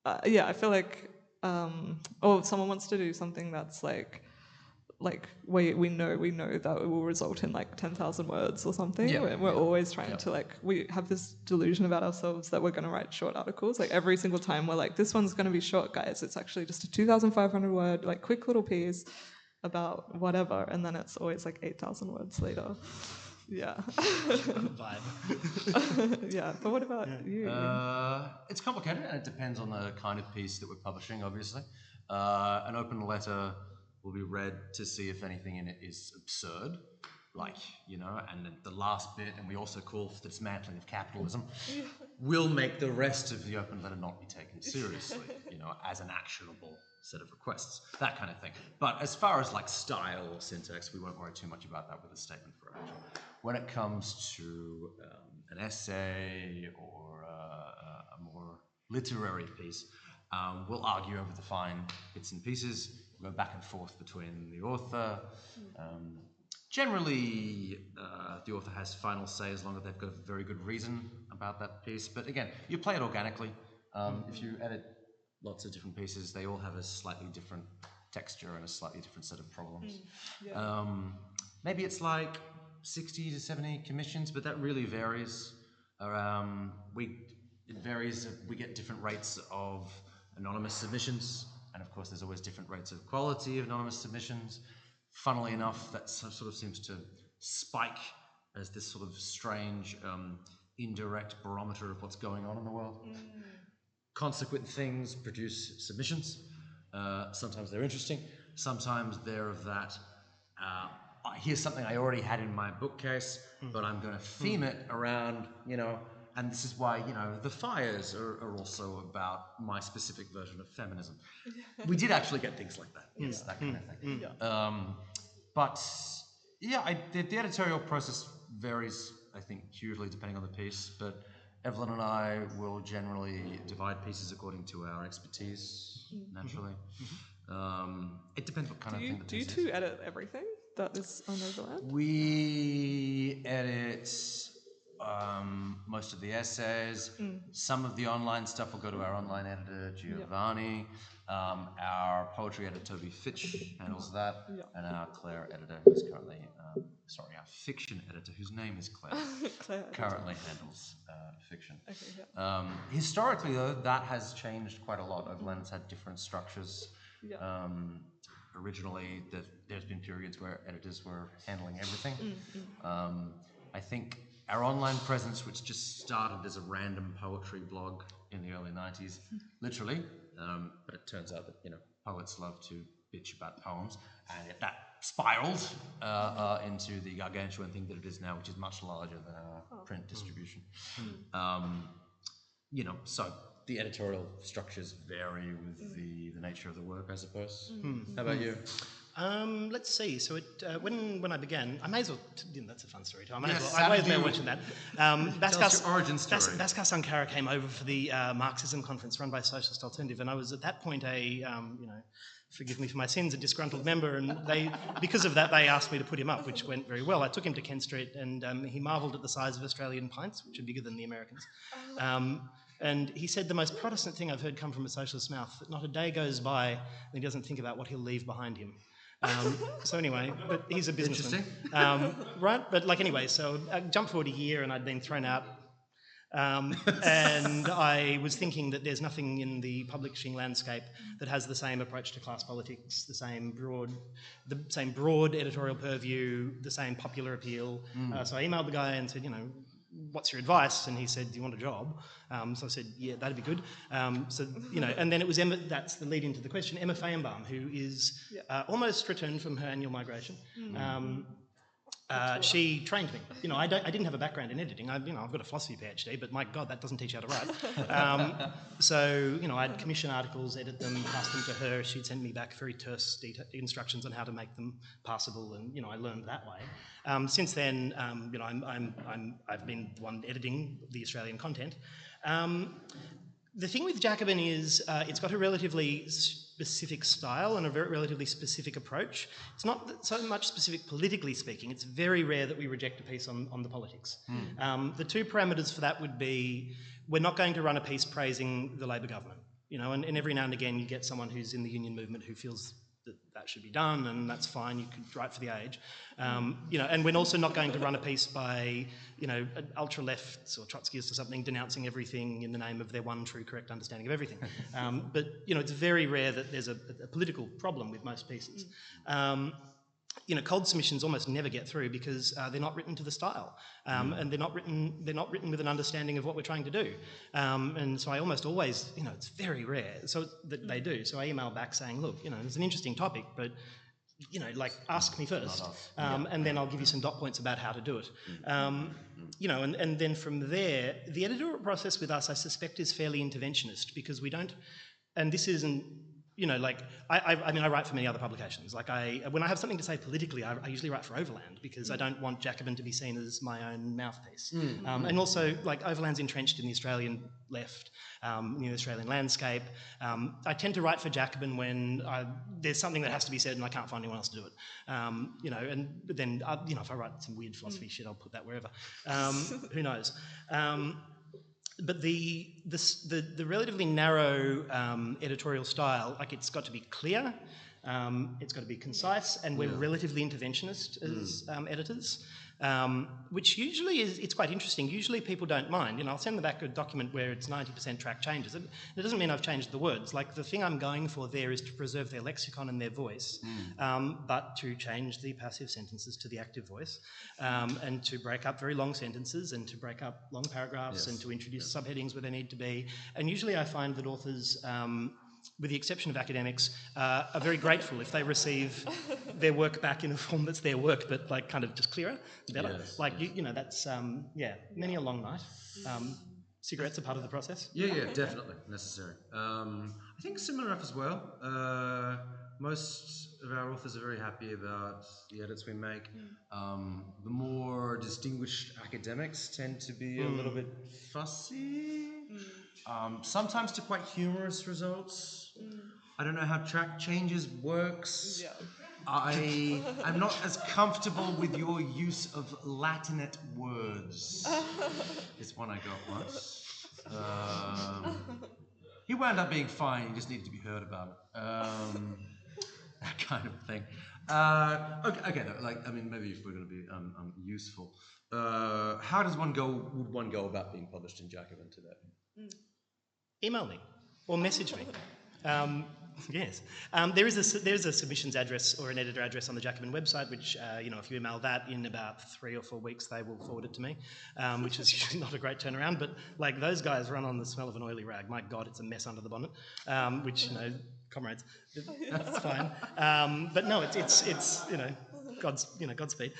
I feel like, or if someone wants to do something that's we know that it will result in 10,000 words or something. Yeah, We're always trying to we have this delusion about ourselves that we're going to write short articles. Every single time we're like, this one's going to be short, guys. It's actually just a 2,500 word quick little piece about whatever, and then it's always 8,000 words later. Yeah. Vibe. Yeah, but what about you? It's complicated, and it depends on the kind of piece that we're publishing, obviously. An open letter will be read to see if anything in it is absurd, and the last bit, and we also call for the dismantling of capitalism, will make the rest of the open letter not be taken seriously, as an actionable set of requests, that kind of thing. But as far as style or syntax, we won't worry too much about that with a statement for action. When it comes to an essay or a more literary piece, we'll argue over the fine bits and pieces. We'll go back and forth between the author. Generally, the author has final say as long as they've got a very good reason about that piece. But again, you play it organically. If you edit lots of different pieces, they all have a slightly different texture and a slightly different set of problems. Maybe it's 60 to 70 commissions, but that really varies. It varies. We get different rates of anonymous submissions, and of course there's always different rates of quality of anonymous submissions. Funnily enough, that sort of seems to spike as this sort of strange indirect barometer of what's going on in the world. Consequent things produce submissions. Sometimes they're interesting, sometimes they're of that here's something I already had in my bookcase, but I'm going to theme it around, and this is why, the fires are also about my specific version of feminism. We did actually get things like that, yes, that kind of thing. But, yeah, the editorial process varies, I think, hugely depending on the piece, but Evelyn and I will generally divide pieces according to our expertise, naturally. It depends what kind of thing the piece is. Do you two edit everything that is on Overland? We edit most of the essays. Some of the online stuff will go to our online editor, Giovanni. Our poetry editor, Toby Fitch, handles that. And our Claire editor, who's currently, our fiction editor, whose name is Claire, currently handles fiction. Okay, historically, though, that has changed quite a lot. Overland's had different structures. Originally, there's been periods where editors were handling everything. I think our online presence, which just started as a random poetry blog in the early 90s, literally, but it turns out that, poets love to bitch about poems, and that spiraled into the gargantuan thing that it is now, which is much larger than our print distribution. So the editorial structures vary with the nature of the work, I suppose. How about you? Let's see. So when I began, I may as well. That's a fun story too. I may as well mention that. Tell us your origin story. Bhaskar Sankara came over for the Marxism conference run by Socialist Alternative, and I was at that point a forgive me for my sins, a disgruntled member, and because of that, they asked me to put him up, which went very well. I took him to Kent Street, and he marvelled at the size of Australian pints, which are bigger than the Americans. And he said the most Protestant thing I've heard come from a socialist's mouth, that not a day goes by and he doesn't think about what he'll leave behind him. So anyway, but he's a businessman. Right? But like anyway, so I jumped forward a year and I'd been thrown out. And I was thinking that there's nothing in the publishing landscape that has the same approach to class politics, the same broad editorial purview, the same popular appeal. So I emailed the guy and said, what's your advice? And he said, do you want a job? So I said, yeah, that'd be good. And then it was Emma, that's the lead into the question, Emma Feigenbaum, who is almost returned from her annual migration. She trained me. I didn't have a background in editing. I've got a philosophy PhD, but my God, that doesn't teach you how to write. I'd commission articles, edit them, pass them to her. She'd send me back very terse instructions on how to make them passable, and I learned that way. Since then, I've been the one editing the Australian content. The thing with Jacobin is it's got a relatively specific style and a relatively specific approach. It's not so much specific politically speaking. It's very rare that we reject a piece on the politics. The two parameters for that would be we're not going to run a piece praising the Labor government. And every now and again you get someone who's in the union movement who feels that should be done, and that's fine, you could write for the Age. And we're also not going to run a piece by, ultra-lefts or Trotskyists or something denouncing everything in the name of their one true correct understanding of everything. But it's very rare that there's a political problem with most pieces. Cold submissions almost never get through because they're not written to the style, and they're not written with an understanding of what we're trying to do. And so I almost always, it's very rare so that they do. So I email back saying, look, it's an interesting topic, but ask me first, and then I'll give you some dot points about how to do it. And then from there, the editorial process with us, I suspect, is fairly interventionist because we don't, and this isn't. I write for many other publications. When I have something to say politically, I usually write for Overland because I don't want Jacobin to be seen as my own mouthpiece. And also, Overland's entrenched in the Australian left, in the Australian landscape. I tend to write for Jacobin when there's something that has to be said and I can't find anyone else to do it. But then, if I write some weird philosophy shit, I'll put that wherever. Who knows? But the relatively narrow editorial style, it's got to be clear, it's got to be concise, and we're relatively interventionist as editors, which usually it's quite interesting. Usually people don't mind. I'll send them back a document where it's 90% track changes. It doesn't mean I've changed the words. The thing I'm going for there is to preserve their lexicon and their voice, but to change the passive sentences to the active voice, and to break up very long sentences and to break up long paragraphs and to introduce subheadings where they need to be. And usually I find that authors, with the exception of academics, are very grateful if they receive their work back in a form that's their work, but kind of just clearer, better. That's many a long night. Cigarettes are part of the process. Yeah, definitely necessary. I think similar enough as well. Most of our authors are very happy about the edits we make. The more distinguished academics tend to be a little bit fussy. Sometimes to quite humorous results. I don't know how track changes works. I am not as comfortable with your use of Latinate words. It's one I got once. He wound up being fine, he just needed to be heard about it. That kind of thing. Okay, maybe if we're going to be useful. How would one go about being published in Jacobin today? Email me or message me. Yes. There is a submissions address or an editor address on the Jacobin website, which, if you email that in about 3 or 4 weeks, they will forward it to me, which is usually not a great turnaround. But those guys run on the smell of an oily rag. My God, it's a mess under the bonnet, which, comrades, it's fine. But no, it's Godspeed.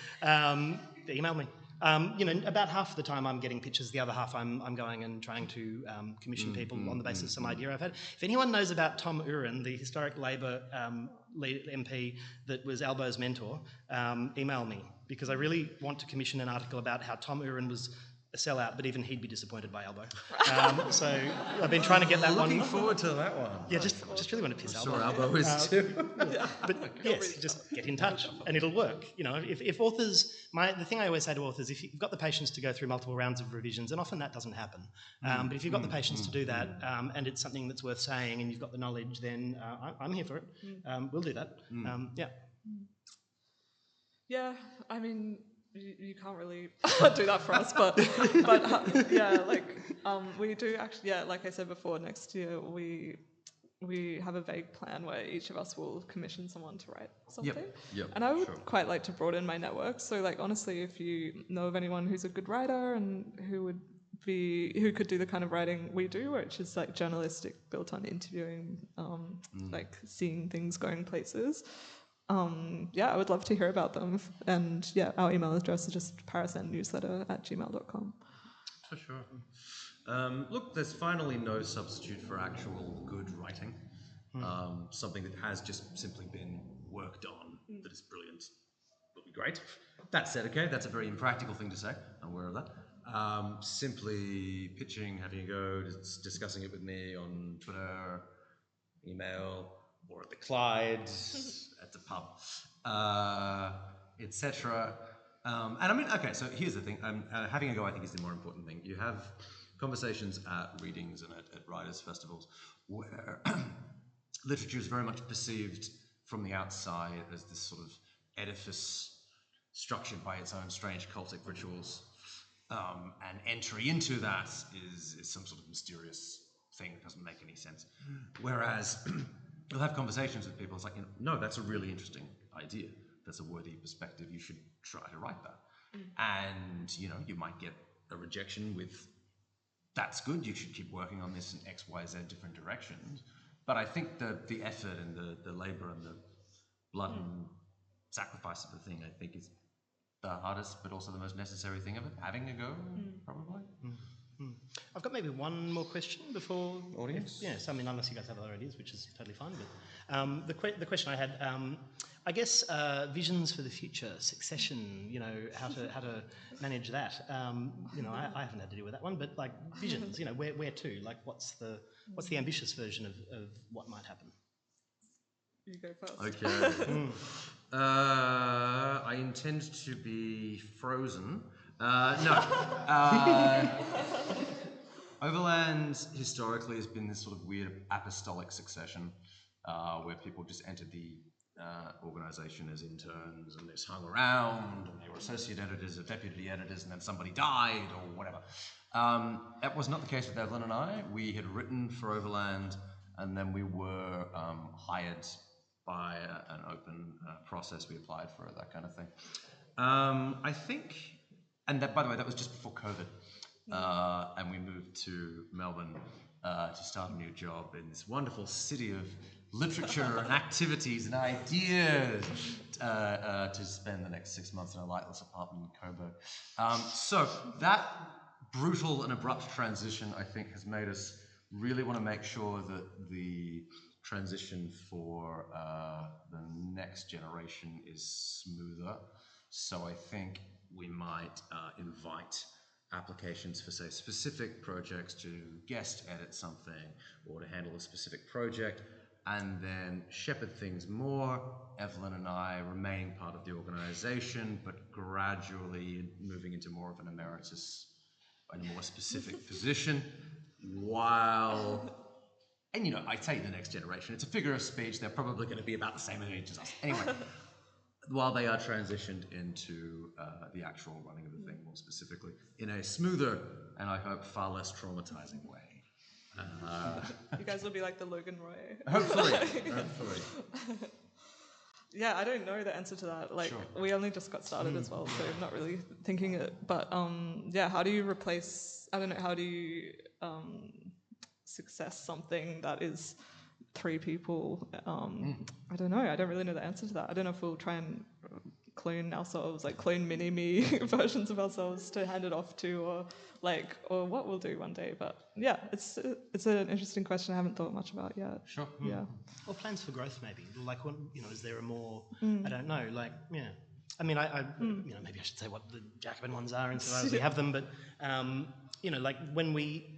Email me. About half of the time I'm getting pitches, the other half I'm going and trying to commission people on the basis of some idea I've had. If anyone knows about Tom Uren, the historic Labor MP that was Albo's mentor, email me, because I really want to commission an article about how Tom Uren was a sellout, but even he'd be disappointed by Albo. So I've been trying to get that one. Looking forward to that one. Yeah, just really want to piss Albo. Sure, Albo is too. But yes, just get in touch and it'll work. You know, if authors, the thing I always say to authors, if you've got the patience to go through multiple rounds of revisions, and often that doesn't happen, but if you've got the patience to do that, and it's something that's worth saying, and you've got the knowledge, then I'm here for it. We'll do that. Yeah. Yeah, I mean, you can't really do that for us, but yeah, like we do actually. Yeah, like I said before, next year we have a vague plan where each of us will commission someone to write something. Yep, and I would quite like to broaden my network. So, like, honestly, if you know of anyone who's a good writer and who could do the kind of writing we do, which is like journalistic, built on interviewing, like seeing things going places. Yeah, I would love to hear about them. And yeah, our email address is just parasendnewsletter@gmail.com. For sure. Look, there's finally no substitute for actual good writing. Something that has just simply been worked on, that is brilliant, would be great. That said, okay, that's a very impractical thing to say. I'm aware of that. Simply pitching, having a go, discussing it with me on Twitter, email, or at the Clydes, at the pub, etc. And I mean, okay, so here's the thing. Having a go, I think, is the more important thing. You have conversations at readings and at writers' festivals where literature is very much perceived from the outside as this sort of edifice structured by its own strange cultic rituals. And entry into that is some sort of mysterious thing that doesn't make any sense. Whereas you'll have conversations with people, it's like, no, that's a really interesting idea. That's a worthy perspective. You should try to write that. And, you might get a rejection with, that's good, you should keep working on this in X, Y, Z different directions. But I think the effort and the labor and the blood and sacrifice of the thing, I think, is the hardest, but also the most necessary thing of it. Having a go, probably. I've got maybe one more question before Audience? Yes, I mean, unless you guys have other ideas, which is totally fine. But the question I had, I guess, visions for the future, succession. How to manage that. I haven't had to deal with that one, but like visions. Where to? Like, what's the ambitious version of what might happen? You go first. Okay. I intend to be frozen. No. Overland historically has been this sort of weird apostolic succession where people just entered the organisation as interns and they just hung around and they were associate editors or deputy editors and then somebody died or whatever. That was not the case with Evelyn and I. We had written for Overland and then we were hired by an open process. We applied for it, that kind of thing. I think, and that, by the way, that was just before COVID. And we moved to Melbourne to start a new job in this wonderful city of literature and activities and ideas to spend the next 6 months in a lightless apartment in Coburg. So that brutal and abrupt transition, I think, has made us really want to make sure that the transition for the next generation is smoother. So I think we might invite applications for, say, specific projects to guest edit something or to handle a specific project, and then shepherd things more. Evelyn and I remaining part of the organisation, but gradually moving into more of an emeritus and a more specific position, while... And, I say the next generation, it's a figure of speech, they're probably going to be about the same age as us. Anyway, while they are transitioned into the actual running of the thing more specifically, in a smoother and I hope far less traumatizing way. You guys will be like the Logan Roy. Hopefully. Yeah, I don't know the answer to that. Like, we only just got started as well, so I'm not really thinking it. But how do you replace, I don't know, how do you success something that is 3 people? I don't know. I don't really know the answer to that. I don't know if we'll try and clone ourselves, like clone mini-me versions of ourselves to hand it off to, or what we'll do one day. But yeah, it's an interesting question I haven't thought much about yet. Sure. Yeah. Or plans for growth, maybe. Like, is there a more, I don't know, like, yeah. I mean, you know, maybe I should say what the Jacobin ones are insofar as we have them, but you know, like when we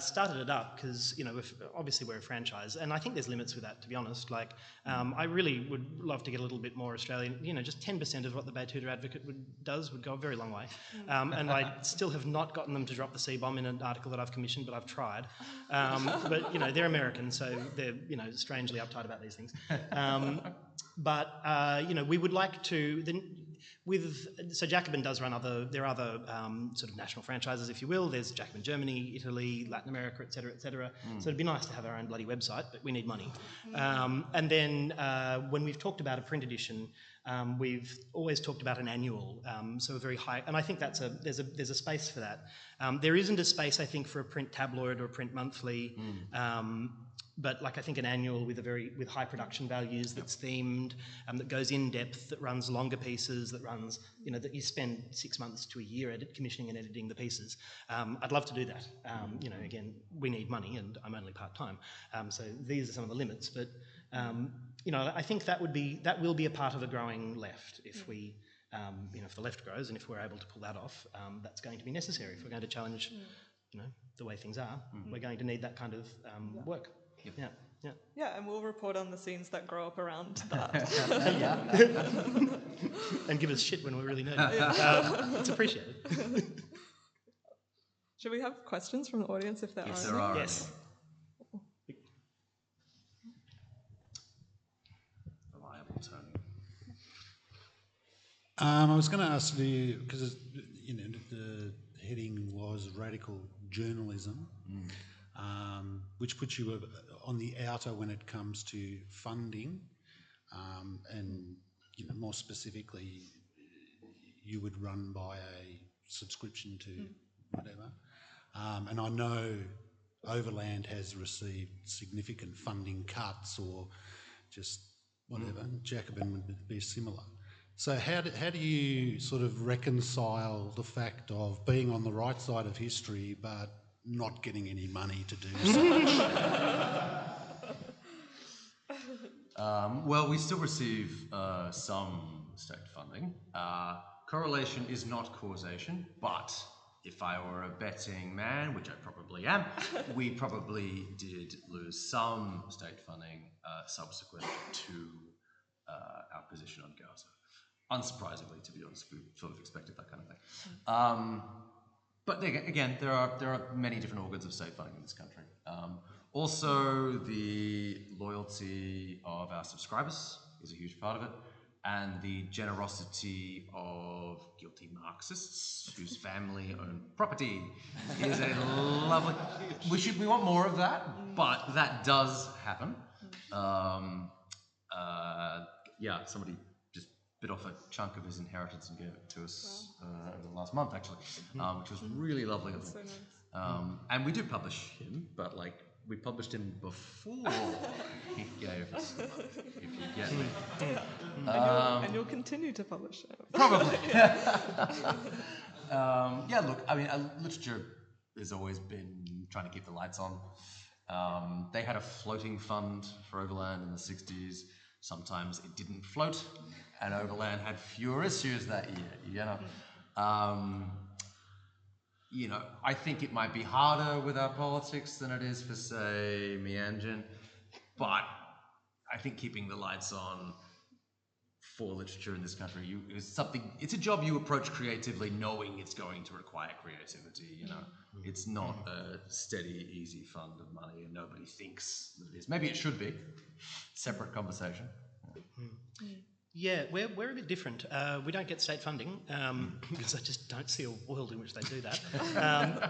started it up, because you know, obviously we're a franchise, and I think there's limits with that, to be honest. Like, I really would love to get a little bit more Australian. You know, just 10% of what the Bay Tutor Advocate does would go a very long way. And I still have not gotten them to drop the C-bomb in an article that I've commissioned, but I've tried. But you know, they're American, so they're, you know, strangely uptight about these things. But you know, we would like to. So Jacobin does run there are other sort of national franchises, if you will. There's Jacobin Germany, Italy, Latin America, et cetera, et cetera. So it'd be nice to have our own bloody website, but we need money. And then when we've talked about a print edition, we've always talked about an annual, so a very high, and I think there's a space for that. There isn't a space, I think, for a print tabloid or a print monthly. But like I think an annual with high production values, that's themed, that goes in depth, that runs longer pieces, that runs, you know, that you spend 6 months to a year commissioning and editing the pieces. I'd love to do that. You know, again, we need money, and I'm only part time, so these are some of the limits. But you know, I think that will be a part of a growing left if we. You know, if the left grows and if we're able to pull that off, that's going to be necessary. If we're going to challenge, you know, the way things are, we're going to need that kind of work. Yeah, and we'll report on the scenes that grow up around that. And give us shit when we really need it. It's appreciated. Should we have questions from the audience if there are? Yes, there are. Yes. Reliable Tony. I was going to ask you, because you know the heading was radical journalism, which puts you on the outer when it comes to funding, and you know, more specifically, you would run by a subscription to whatever. And I know Overland has received significant funding cuts or just whatever. Jacobin would be similar. So how do you sort of reconcile the fact of being on the right side of history but not getting any money to do so? Well, we still receive some state funding. Correlation is not causation, but if I were a betting man, which I probably am, we probably did lose some state funding subsequent to our position on Gaza. Unsurprisingly, to be honest, we sort of expected that kind of thing. But again, there are many different organs of state funding in this country. Also, the loyalty of our subscribers is a huge part of it, and the generosity of guilty Marxists whose family own property is a lovely. We want more of that, but that does happen. Yeah, somebody just bit off a chunk of his inheritance and gave it to us over the last month, actually, which was really lovely of him. So nice. And we do publish him, but like we published him before he gave us the money, if you get me. And you'll continue to publish it. Probably. Yeah, look, I mean, literature has always been trying to keep the lights on. They had a floating fund for Overland in the 60s. Sometimes it didn't float, and Overland had fewer issues that year, you know. I think it might be harder with our politics than it is for, say, Meanjin, but I think keeping the lights on for literature in this country it's a job you approach creatively, knowing it's going to require creativity, you know. It's not a steady, easy fund of money, and nobody thinks that it is. Maybe it should be. Separate conversation. Yeah, we're a bit different. We don't get state funding because I just don't see a world in which they do that.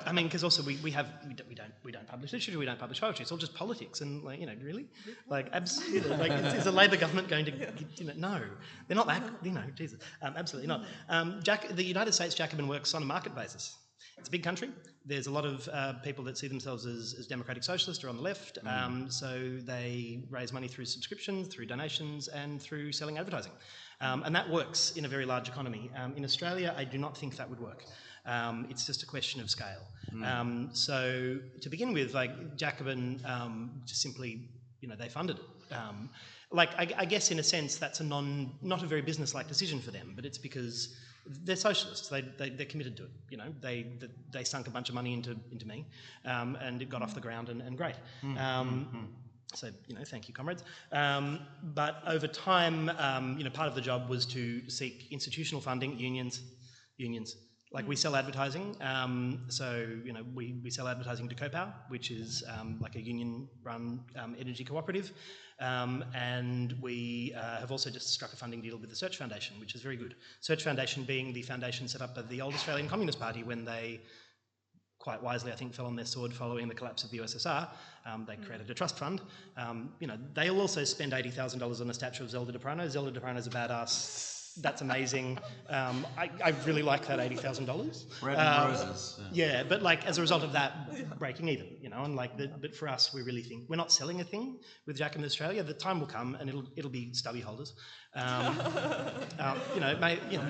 I mean, because also we don't publish literature, we don't publish poetry. It's all just politics, and like, you know, really, like absolutely, like is a Labor government going to, you know, no, they're not that, you know, Jesus, absolutely not. The United States Jacobin works on a market basis. It's a big country. There's a lot of people that see themselves as democratic socialist or on the left, so they raise money through subscriptions, through donations, and through selling advertising. And that works in a very large economy. In Australia, I do not think that would work. It's just a question of scale. So to begin with, like Jacobin just simply, you know, they funded it. I guess in a sense that's not a very business-like decision for them, but it's because they're socialists. They're committed to it. You know, they sunk a bunch of money into me, and it got off the ground and great. So, you know, thank you, comrades. But over time, you know, part of the job was to seek institutional funding, unions. Like we sell advertising, so, you know, we sell advertising to COPOW, which is like a union-run energy cooperative, and we have also just struck a funding deal with the Search Foundation, which is very good. Search Foundation being the foundation set up by the old Australian Communist Party when they, quite wisely, I think, fell on their sword following the collapse of the USSR. They created a trust fund. You know, they'll also spend $80,000 on a statue of Zelda Deprano. Zelda Deprano's a badass. That's amazing. I really like that $80,000. Bread and roses. Yeah, but like as a result of that, breaking even, you know, and like, but for us, we really think we're not selling a thing with Jacobin Australia. The time will come, and it'll be stubby holders. You know,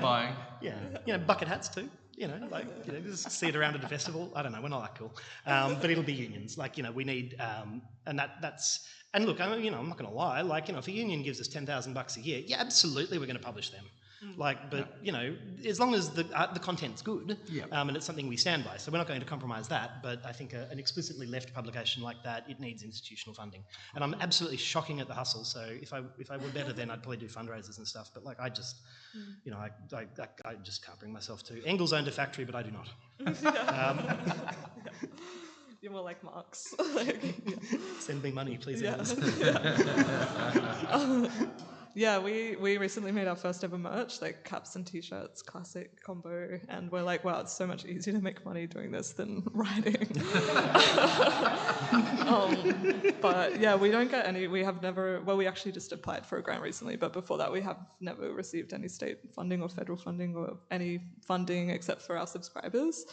Buying. Yeah, you know, bucket hats too. You know, like, you know, just see it around at a festival. I don't know, we're not that cool. But it'll be unions. Like, you know, we need, and that's, and look, you know, I'm not going to lie. Like, you know, if a union gives us $10,000 a year, yeah, absolutely, we're going to publish them. Like, but you know, as long as the content's good, and it's something we stand by, so we're not going to compromise that. But I think an explicitly left publication like that, it needs institutional funding, and I'm absolutely shocking at the hustle. So if I were better, then I'd probably do fundraisers and stuff. But like, I just, you know, I just can't bring myself to. Engels owned a factory, but I do not. You're more like Marx. Send me money, please. Yeah, we recently made our first ever merch, like caps and t-shirts, classic combo, and we're like, wow, it's so much easier to make money doing this than writing. But yeah, we don't get any, we have never, well, we actually just applied for a grant recently, but before that we have never received any state funding or federal funding or any funding except for our subscribers.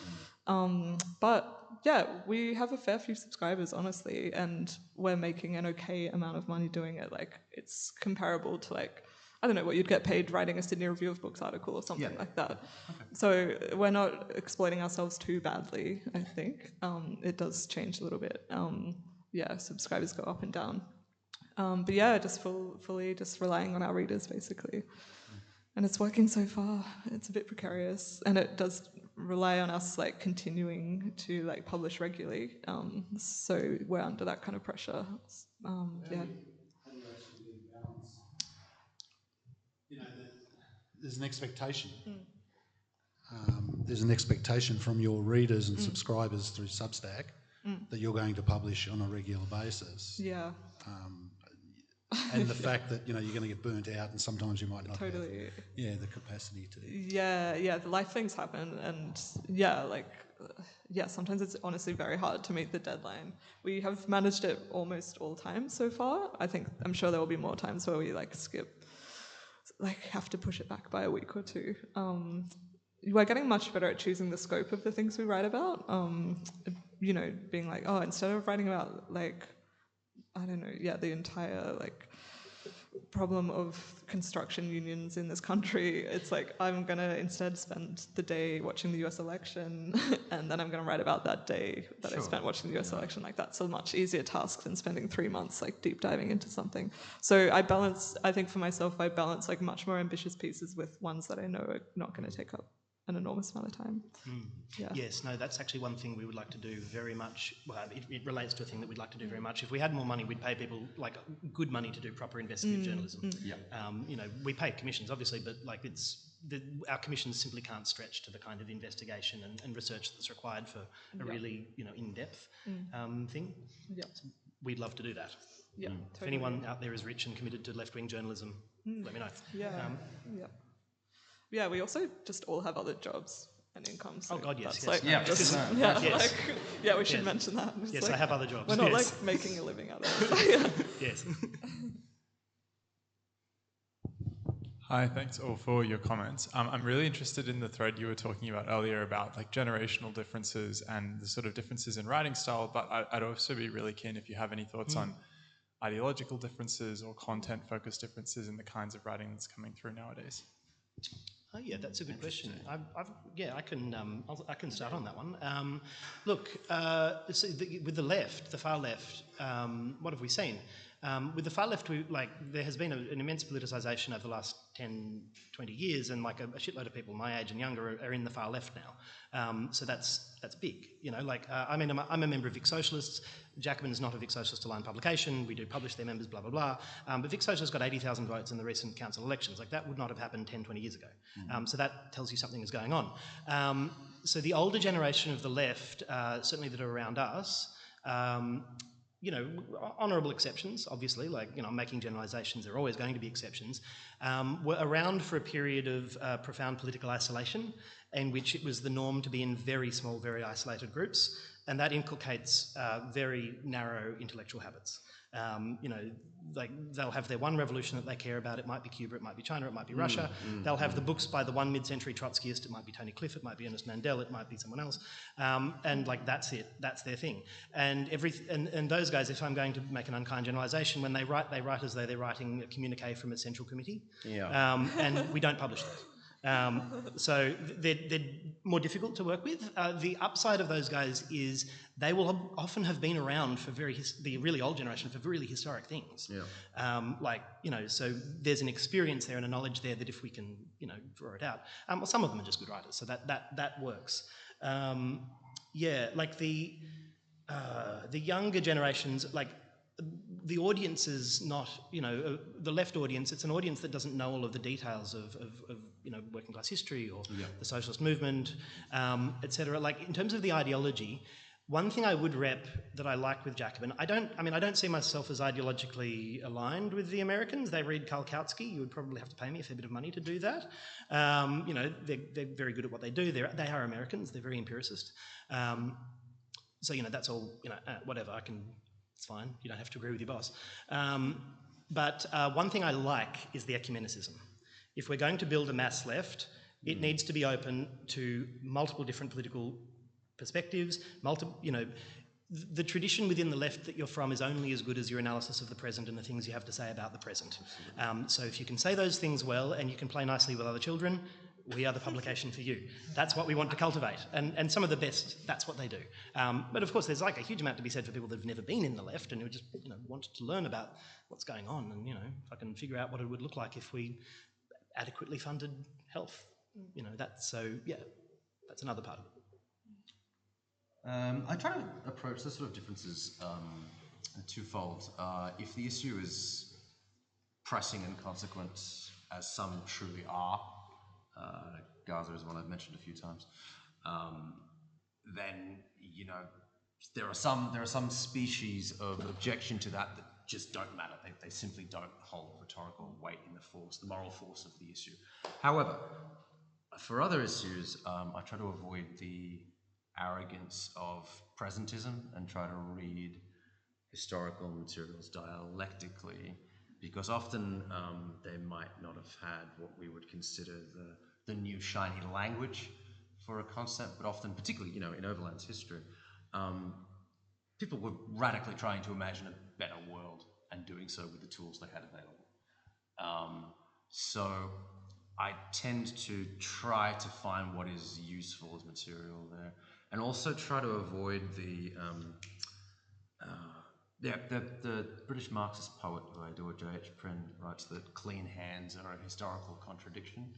But yeah, we have a fair few subscribers, honestly, and we're making an okay amount of money doing it. Like, it's comparable to, like, I don't know, what you'd get paid writing a Sydney Review of Books article or something like that. Okay. So we're not exploiting ourselves too badly, I think. It does change a little bit. Yeah, subscribers go up and down. But yeah, just fully just relying on our readers, basically. And it's working so far. It's a bit precarious, and it does rely on us like continuing to like publish regularly. So we're under that kind of pressure. Yeah. How do you actually balance? You know, there's an expectation. There's an expectation from your readers and subscribers through Substack that you're going to publish on a regular basis. Yeah. And the fact that, you know, you're going to get burnt out and sometimes you might not have the capacity to. Yeah, the life things happen, and sometimes it's honestly very hard to meet the deadline. We have managed it almost all times so far. I'm sure there will be more times where we have to push it back by a week or two. We're getting much better at choosing the scope of the things we write about. You know, being like, oh, instead of writing about like, I don't know, the entire like problem of construction unions in this country, it's like I'm going to instead spend the day watching the US election and then I'm going to write about that day that I spent watching the US election. Like, that's a much easier task than spending 3 months like deep diving into something. So I think for myself, I balance like much more ambitious pieces with ones that I know are not going to take up an enormous amount of time. Yeah. Yes, no, that's actually one thing we would like to do very much. Well, it relates to a thing that we'd like to do very much. If we had more money, we'd pay people like good money to do proper investigative journalism. You know, we pay commissions, obviously, but like our commissions simply can't stretch to the kind of investigation and research that's required for a really, you know, in-depth thing. Yeah. So we'd love to do that. Yeah. Totally. If anyone out there is rich and committed to left-wing journalism, let me know. Yeah, we also just all have other jobs and incomes. So oh God, yes. We should mention that. Yes, like, I have other jobs. We're not like making a living out of it. Yes. Hi, thanks all for your comments. I'm really interested in the thread you were talking about earlier about like generational differences and the sort of differences in writing style, but I'd also be really keen if you have any thoughts on ideological differences or content-focused differences in the kinds of writing that's coming through nowadays. Oh yeah, that's a good question. I can start on that one. Look, with the left, the far left, what have we seen? With the far left, there has been an immense politicization over the last 10, 20 years, and like a shitload of people my age and younger are in the far left now. So that's big. I'm a member of Vic Socialists. Jacobin is not a Vic Socialist aligned publication. We do publish their members, blah, blah, blah. But Vic Socialists got 80,000 votes in the recent council elections. Like, that would not have happened 10, 20 years ago. So that tells you something is going on. So the older generation of the left, certainly that are around us, honourable exceptions, obviously, I'm making generalisations, there are always going to be exceptions, were around for a period of profound political isolation in which it was the norm to be in very small, very isolated groups, and that inculcates very narrow intellectual habits. They'll have their one revolution that they care about. It might be Cuba, it might be China, it might be Russia. They'll have the books by the one mid-century Trotskyist. It might be Tony Cliff, it might be Ernest Mandel, it might be someone else. And that's it. That's their thing. And those guys, if I'm going to make an unkind generalisation, when they write as though they're writing a communique from a central committee. Yeah. And we don't publish that. So they're more difficult to work with. The upside of those guys is they will often have been around for the really old generation for really historic things. Yeah. So there's an experience there and a knowledge there that if we can, draw it out. Well, some of them are just good writers, so that works. The younger generations, the audience is not, the left audience, it's an audience that doesn't know all of the details of working class history or the socialist movement, etc. In terms of the ideology, one thing I would rep that I like with Jacobin, I don't see myself as ideologically aligned with the Americans. They read Karl Kautsky. You would probably have to pay me a fair bit of money to do that. They're very good at what they do. They are Americans. They're very empiricist. So, that's all, whatever, it's fine. You don't have to agree with your boss. But one thing I like is the ecumenicism. If we're going to build a mass left, it needs to be open to multiple different political perspectives, the tradition within the left that you're from is only as good as your analysis of the present and the things you have to say about the present. So if you can say those things well and you can play nicely with other children, we are the publication for you. That's what we want to cultivate. And some of the best, that's what they do. But of course, there's a huge amount to be said for people that have never been in the left and who just wanted to learn about what's going on and, if I can figure out what it would look like if we adequately funded health. That's another part of it. I try to approach the sort of differences twofold. If the issue is pressing and consequent, as some truly are, Gaza is one I've mentioned a few times, then there are some species of objection to that just don't matter. They simply don't hold rhetorical weight in the moral force of the issue. However, for other issues, I try to avoid the arrogance of presentism and try to read historical materials dialectically, because often they might not have had what we would consider the new shiny language for a concept, but often, particularly in Overland's history, people were radically trying to imagine a better world and doing so with the tools they had available. So I tend to try to find what is useful as material there, and also try to avoid the British Marxist poet who I adore, J.H. Prynne, writes that clean hands are a historical contradiction,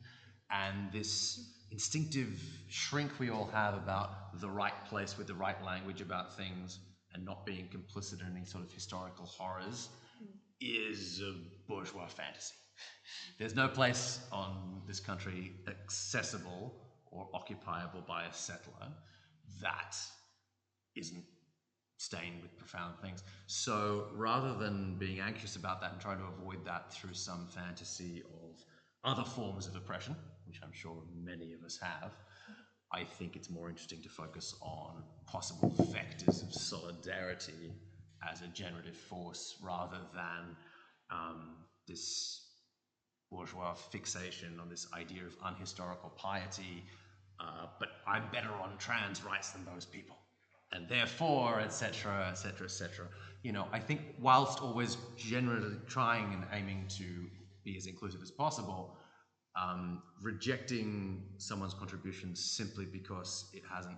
and this instinctive shrink we all have about the right place with the right language about things and not being complicit in any sort of historical horrors is a bourgeois fantasy. There's no place on this country accessible or occupiable by a settler that isn't stained with profound things. So rather than being anxious about that and trying to avoid that through some fantasy of other forms of oppression, which I'm sure many of us have, I think it's more interesting to focus on possible vectors of solidarity as a generative force rather than this bourgeois fixation on this idea of unhistorical piety, but I'm better on trans rights than those people, and therefore, etc., etc., etc. I think whilst always generally trying and aiming to be as inclusive as possible, rejecting someone's contributions simply because it hasn't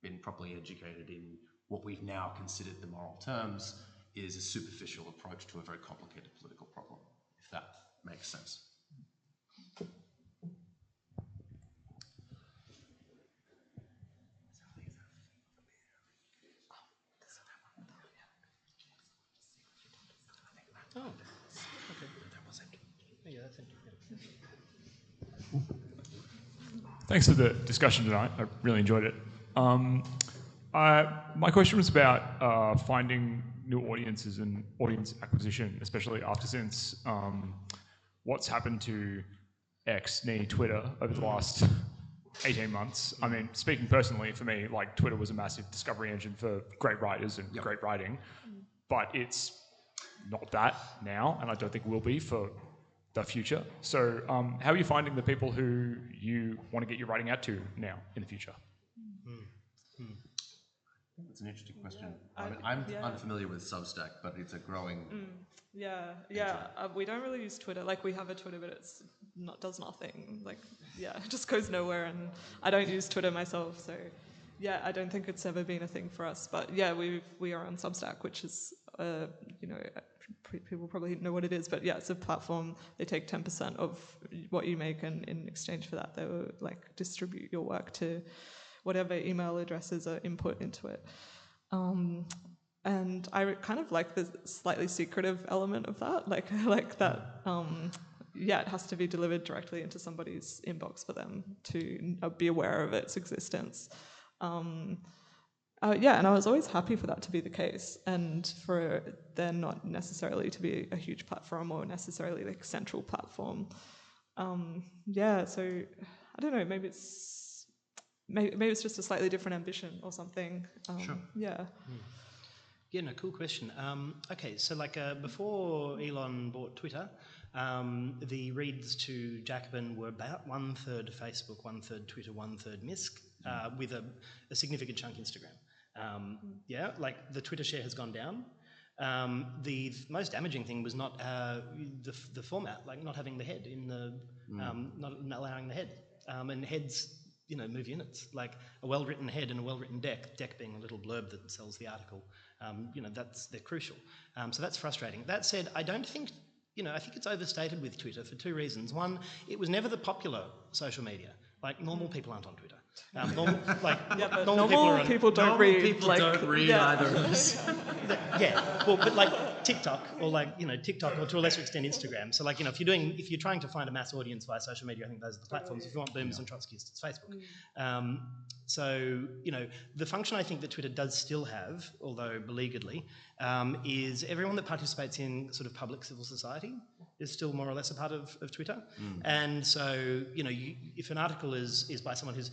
been properly educated in what we've now considered the moral terms is a superficial approach to a very complicated political problem, if that makes sense. Oh, okay. Yeah, that's interesting. Thanks for the discussion tonight. I really enjoyed it. My question was about finding new audiences and audience acquisition, especially after since what's happened to X, knee Twitter, over the last 18 months. I mean, speaking personally, for me, like Twitter was a massive discovery engine for great writers and great writing, but it's not that now, and I don't think will be for the future. So how are you finding the people who you want to get your writing out to now in the future? That's an interesting question. I'm unfamiliar with Substack, but it's a growing... We don't really use Twitter. Like, we have a Twitter, but does nothing. Like, it just goes nowhere, and I don't use Twitter myself, so I don't think it's ever been a thing for us. But we are on Substack, which is, people probably know what it is, but it's a platform. They take 10% of what you make, and in exchange for that, they will like distribute your work to whatever email addresses are input into it. And I kind of like the slightly secretive element of that. Like, I like that, it has to be delivered directly into somebody's inbox for them to be aware of its existence. And I was always happy for that to be the case, and for there not necessarily to be a huge platform or necessarily like central platform. So I don't know, maybe it's just a slightly different ambition or something. Sure. Yeah. Yeah, no, cool question. Okay, so like before Elon bought Twitter, the reads to Jacobin were about 1/3 Facebook, 1/3 Twitter, 1/3 MISC, with a significant chunk Instagram. Like the Twitter share has gone down. The most damaging thing was not the format, like not having the head in the, not allowing the head. And heads, move units, like a well-written head and a well-written deck being a little blurb that sells the article. They're crucial. So that's frustrating. That said, I don't think, I think it's overstated with Twitter for two reasons. One, it was never the popular social media. Like, normal people aren't on Twitter. Normal people don't read. People don't read either. Well, but like TikTok or TikTok, or to a lesser extent Instagram. So if you're trying to find a mass audience via social media, I think those are the platforms. If you want boomers and Trotskyists, it's Facebook. The function I think that Twitter does still have, although beleagueredly, is everyone that participates in sort of public civil society is still more or less a part of Twitter. And so, if an article is by someone who's,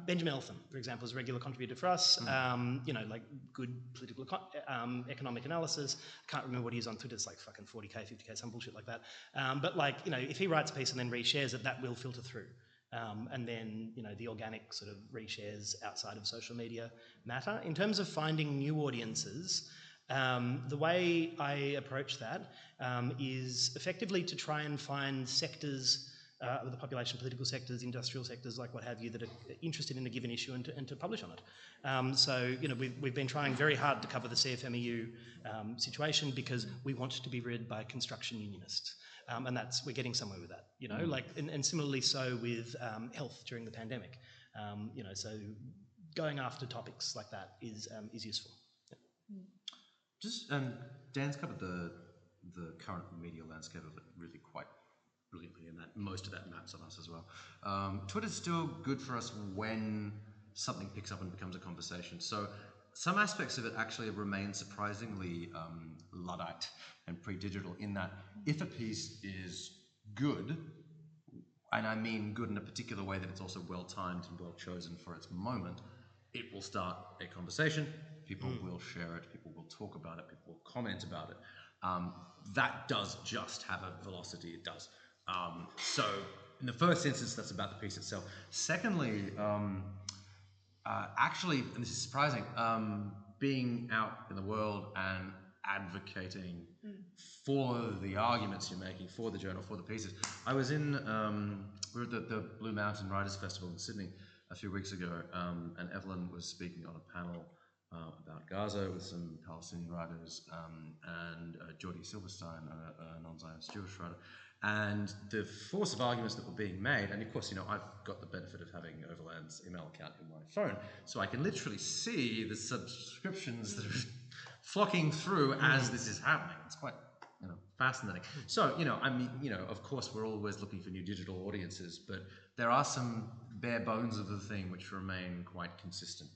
Benjamin Eltham, for example, is a regular contributor for us, like good political economic analysis. I can't remember what he's on Twitter, it's like fucking 40k, 50k, some bullshit like that. But if he writes a piece and then reshares it, that will filter through. And then, the organic sort of reshares outside of social media matter. In terms of finding new audiences, the way I approach that is effectively to try and find sectors of the population, political sectors, industrial sectors, like what have you, that are interested in a given issue and to publish on it. We've been trying very hard to cover the CFMEU situation because we want to be read by construction unionists. And we're getting somewhere with that, and similarly so with health during the pandemic. So going after topics like that is useful. Just Dan's covered the current media landscape of it really quite brilliantly, and that most of that maps on us as well. Twitter's still good for us when something picks up and becomes a conversation. So some aspects of it actually remain surprisingly Luddite and pre-digital, in that if a piece is good, and I mean good in a particular way that it's also well-timed and well-chosen for its moment, it will start a conversation. People will share it, people will talk about it, people will comment about it. That does just have a velocity, it does. So in the first instance, that's about the piece itself. Secondly, actually, and this is surprising, being out in the world and advocating for the arguments you're making, for the journal, for the pieces. I was we were at the Blue Mountain Writers Festival in Sydney a few weeks ago, and Evelyn was speaking on a panel about Gaza with some Palestinian writers, and Geordie Silverstein, a non-Zionist Jewish writer. And the force of arguments that were being made, and of course, I've got the benefit of having Overland's email account in my phone, so I can literally see the subscriptions that are flocking through as this is happening. It's quite, fascinating. So, of course, we're always looking for new digital audiences, but there are some bare bones of the thing which remain quite consistent.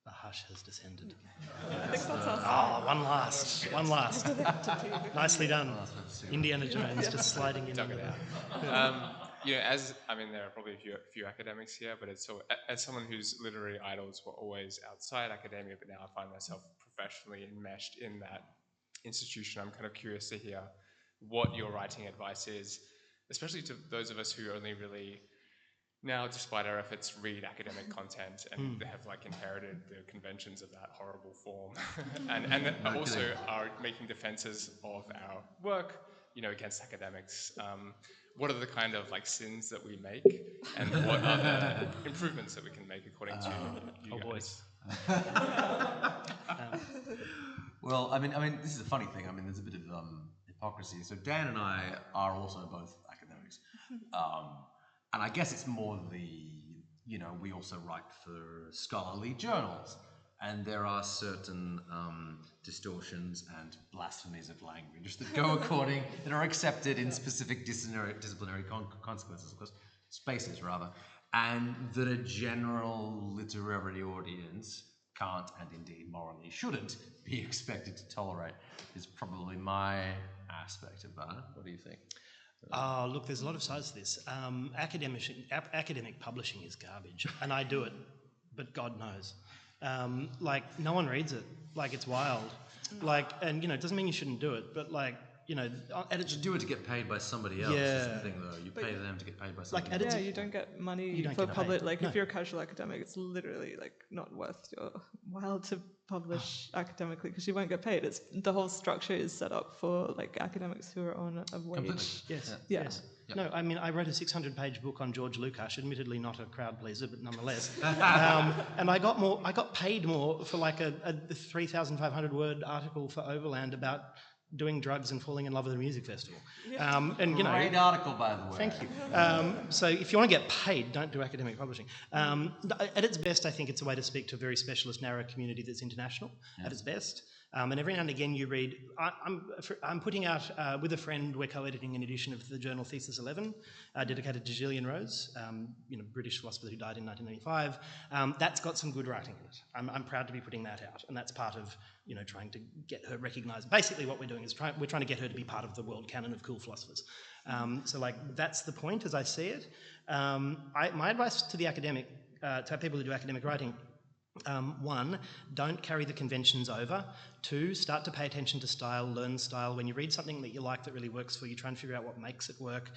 The hush has descended. I think that's us. Oh, one last. Nicely done. Indiana Jones just sliding in. Dug it out. There are probably a few academics here, but it's so as someone whose literary idols were always outside academia, but now I find myself professionally enmeshed in that institution. I'm kind of curious to hear what your writing advice is, especially to those of us who only really now, despite our efforts, read academic content and they have inherited the conventions of that horrible form, and also are making defenses of our work, against academics. What are the kind of sins that we make, and what are the improvements that we can make according to you guys? Well, this is a funny thing. There's a bit of hypocrisy. So Dan and I are also both academics. And I guess it's more we also write for scholarly journals. And there are certain distortions and blasphemies of language that go that are accepted in specific disciplinary consequences, of course, spaces rather, and that a general literary audience can't and indeed morally shouldn't be expected to tolerate is probably my aspect of that. What do you think? Oh, look, there's a lot of sides to this. Academic publishing is garbage, and I do it, but God knows. No one reads it. It's wild. And it doesn't mean you shouldn't do it, but editors do it to get paid by somebody else. Is the thing, though. You pay them to get paid by somebody else. Yeah, you don't get money for public. If you're a casual academic, it's literally not worth your while to publish academically because you won't get paid. It's the whole structure is set up for academics who are on a wage. Completely. Yes. Yeah. Yes. Yep. No, I wrote a 600-page book on George Lucas, admittedly not a crowd pleaser, but nonetheless. And I got paid more for a 3,500-word article for Overland about doing drugs and falling in love with a music festival. Great article, by the way. Thank you. So if you want to get paid, don't do academic publishing. At its best, I think it's a way to speak to a very specialist, narrow community that's international. Yeah. At its best. And every now and again you read, I'm putting out, with a friend, we're co-editing an edition of the journal Thesis 11, dedicated to Gillian Rose, British philosopher who died in 1995. That's got some good writing in it. I'm proud to be putting that out, and that's part of, trying to get her recognised. Basically what we're doing is we're trying to get her to be part of the world canon of cool philosophers. That's the point as I see it. My advice to the academic, to people who do academic writing, 1, don't carry the conventions over. 2, start to pay attention to style, learn style. When you read something that you like that really works for you, try and figure out what makes it work.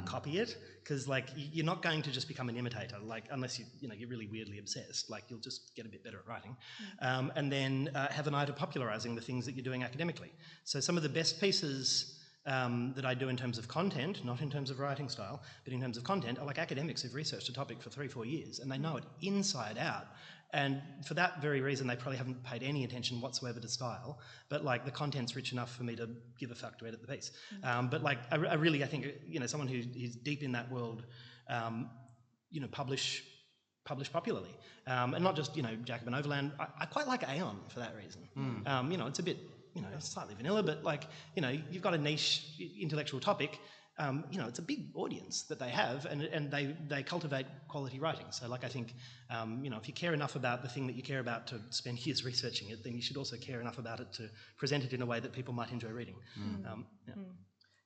Copy it, because you're not going to just become an imitator, unless you're really weirdly obsessed. You'll just get a bit better at writing. And then have an eye to popularising the things that you're doing academically. So some of the best pieces that I do in terms of content, not in terms of writing style, but in terms of content, are academics who've researched a topic for 3-4 years and they know it inside out. And for that very reason, they probably haven't paid any attention whatsoever to style. But the content's rich enough for me to give a fuck to edit the piece. I really, I think, someone who's deep in that world, publish popularly, and not just Jacobin Overland. I quite like Aeon for that reason. It's a bit slightly vanilla, but you've got a niche intellectual topic. It's a big audience that they have, and they cultivate quality writing. So, I think, if you care enough about the thing that you care about to spend years researching it, then you should also care enough about it to present it in a way that people might enjoy reading.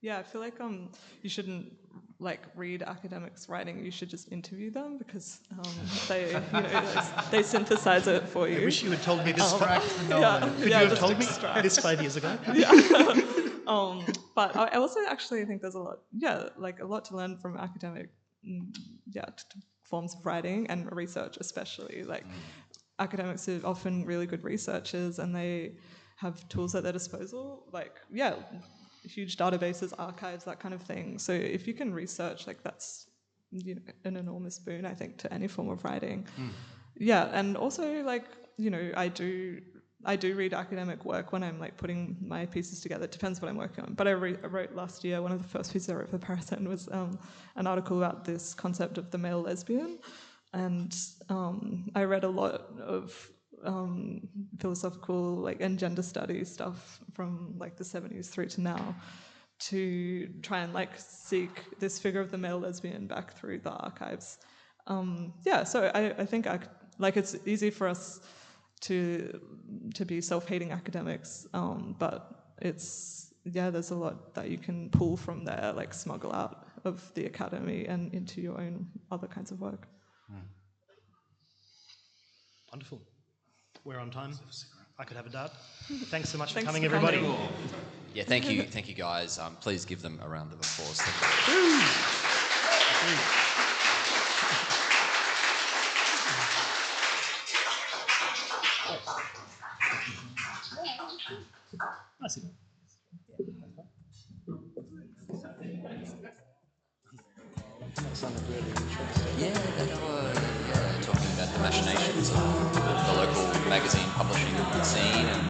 Yeah, I feel you shouldn't read academics' writing. You should just interview them because they synthesize it for you. I wish you had told me this. Could you have told me this 5 years ago? Yeah. But I also actually think there's a lot to learn from academic, forms of writing and research, especially. Academics are often really good researchers, and they have tools at their disposal, like, yeah, huge databases, archives, that kind of thing. So if you can research, like, that's, you know, an enormous boon, I think, to any form of writing. Yeah, and also, like, you know, I do read academic work when I'm, like, putting my pieces together. It depends what I'm working on. But I wrote last year, one of the first pieces I wrote for Parasite was an article about this concept of the male lesbian. And I read a lot of philosophical, like, and gender studies stuff from, like, the 70s through to now, to try and, like, seek this figure of the male lesbian back through the archives. Yeah, so I think like, it's easy for us to be self-hating academics, but it's, yeah, there's a lot that you can pull from there, like, smuggle out of the academy and into your own other kinds of work. Wonderful. We're on time. I could have a dart. Thanks so much for Thanks coming, for everybody. coming. Yeah, thank you guys. Please give them a round of applause. I see. That sounded really interesting. Yeah, they were talking about the machinations of the local magazine publishing scene and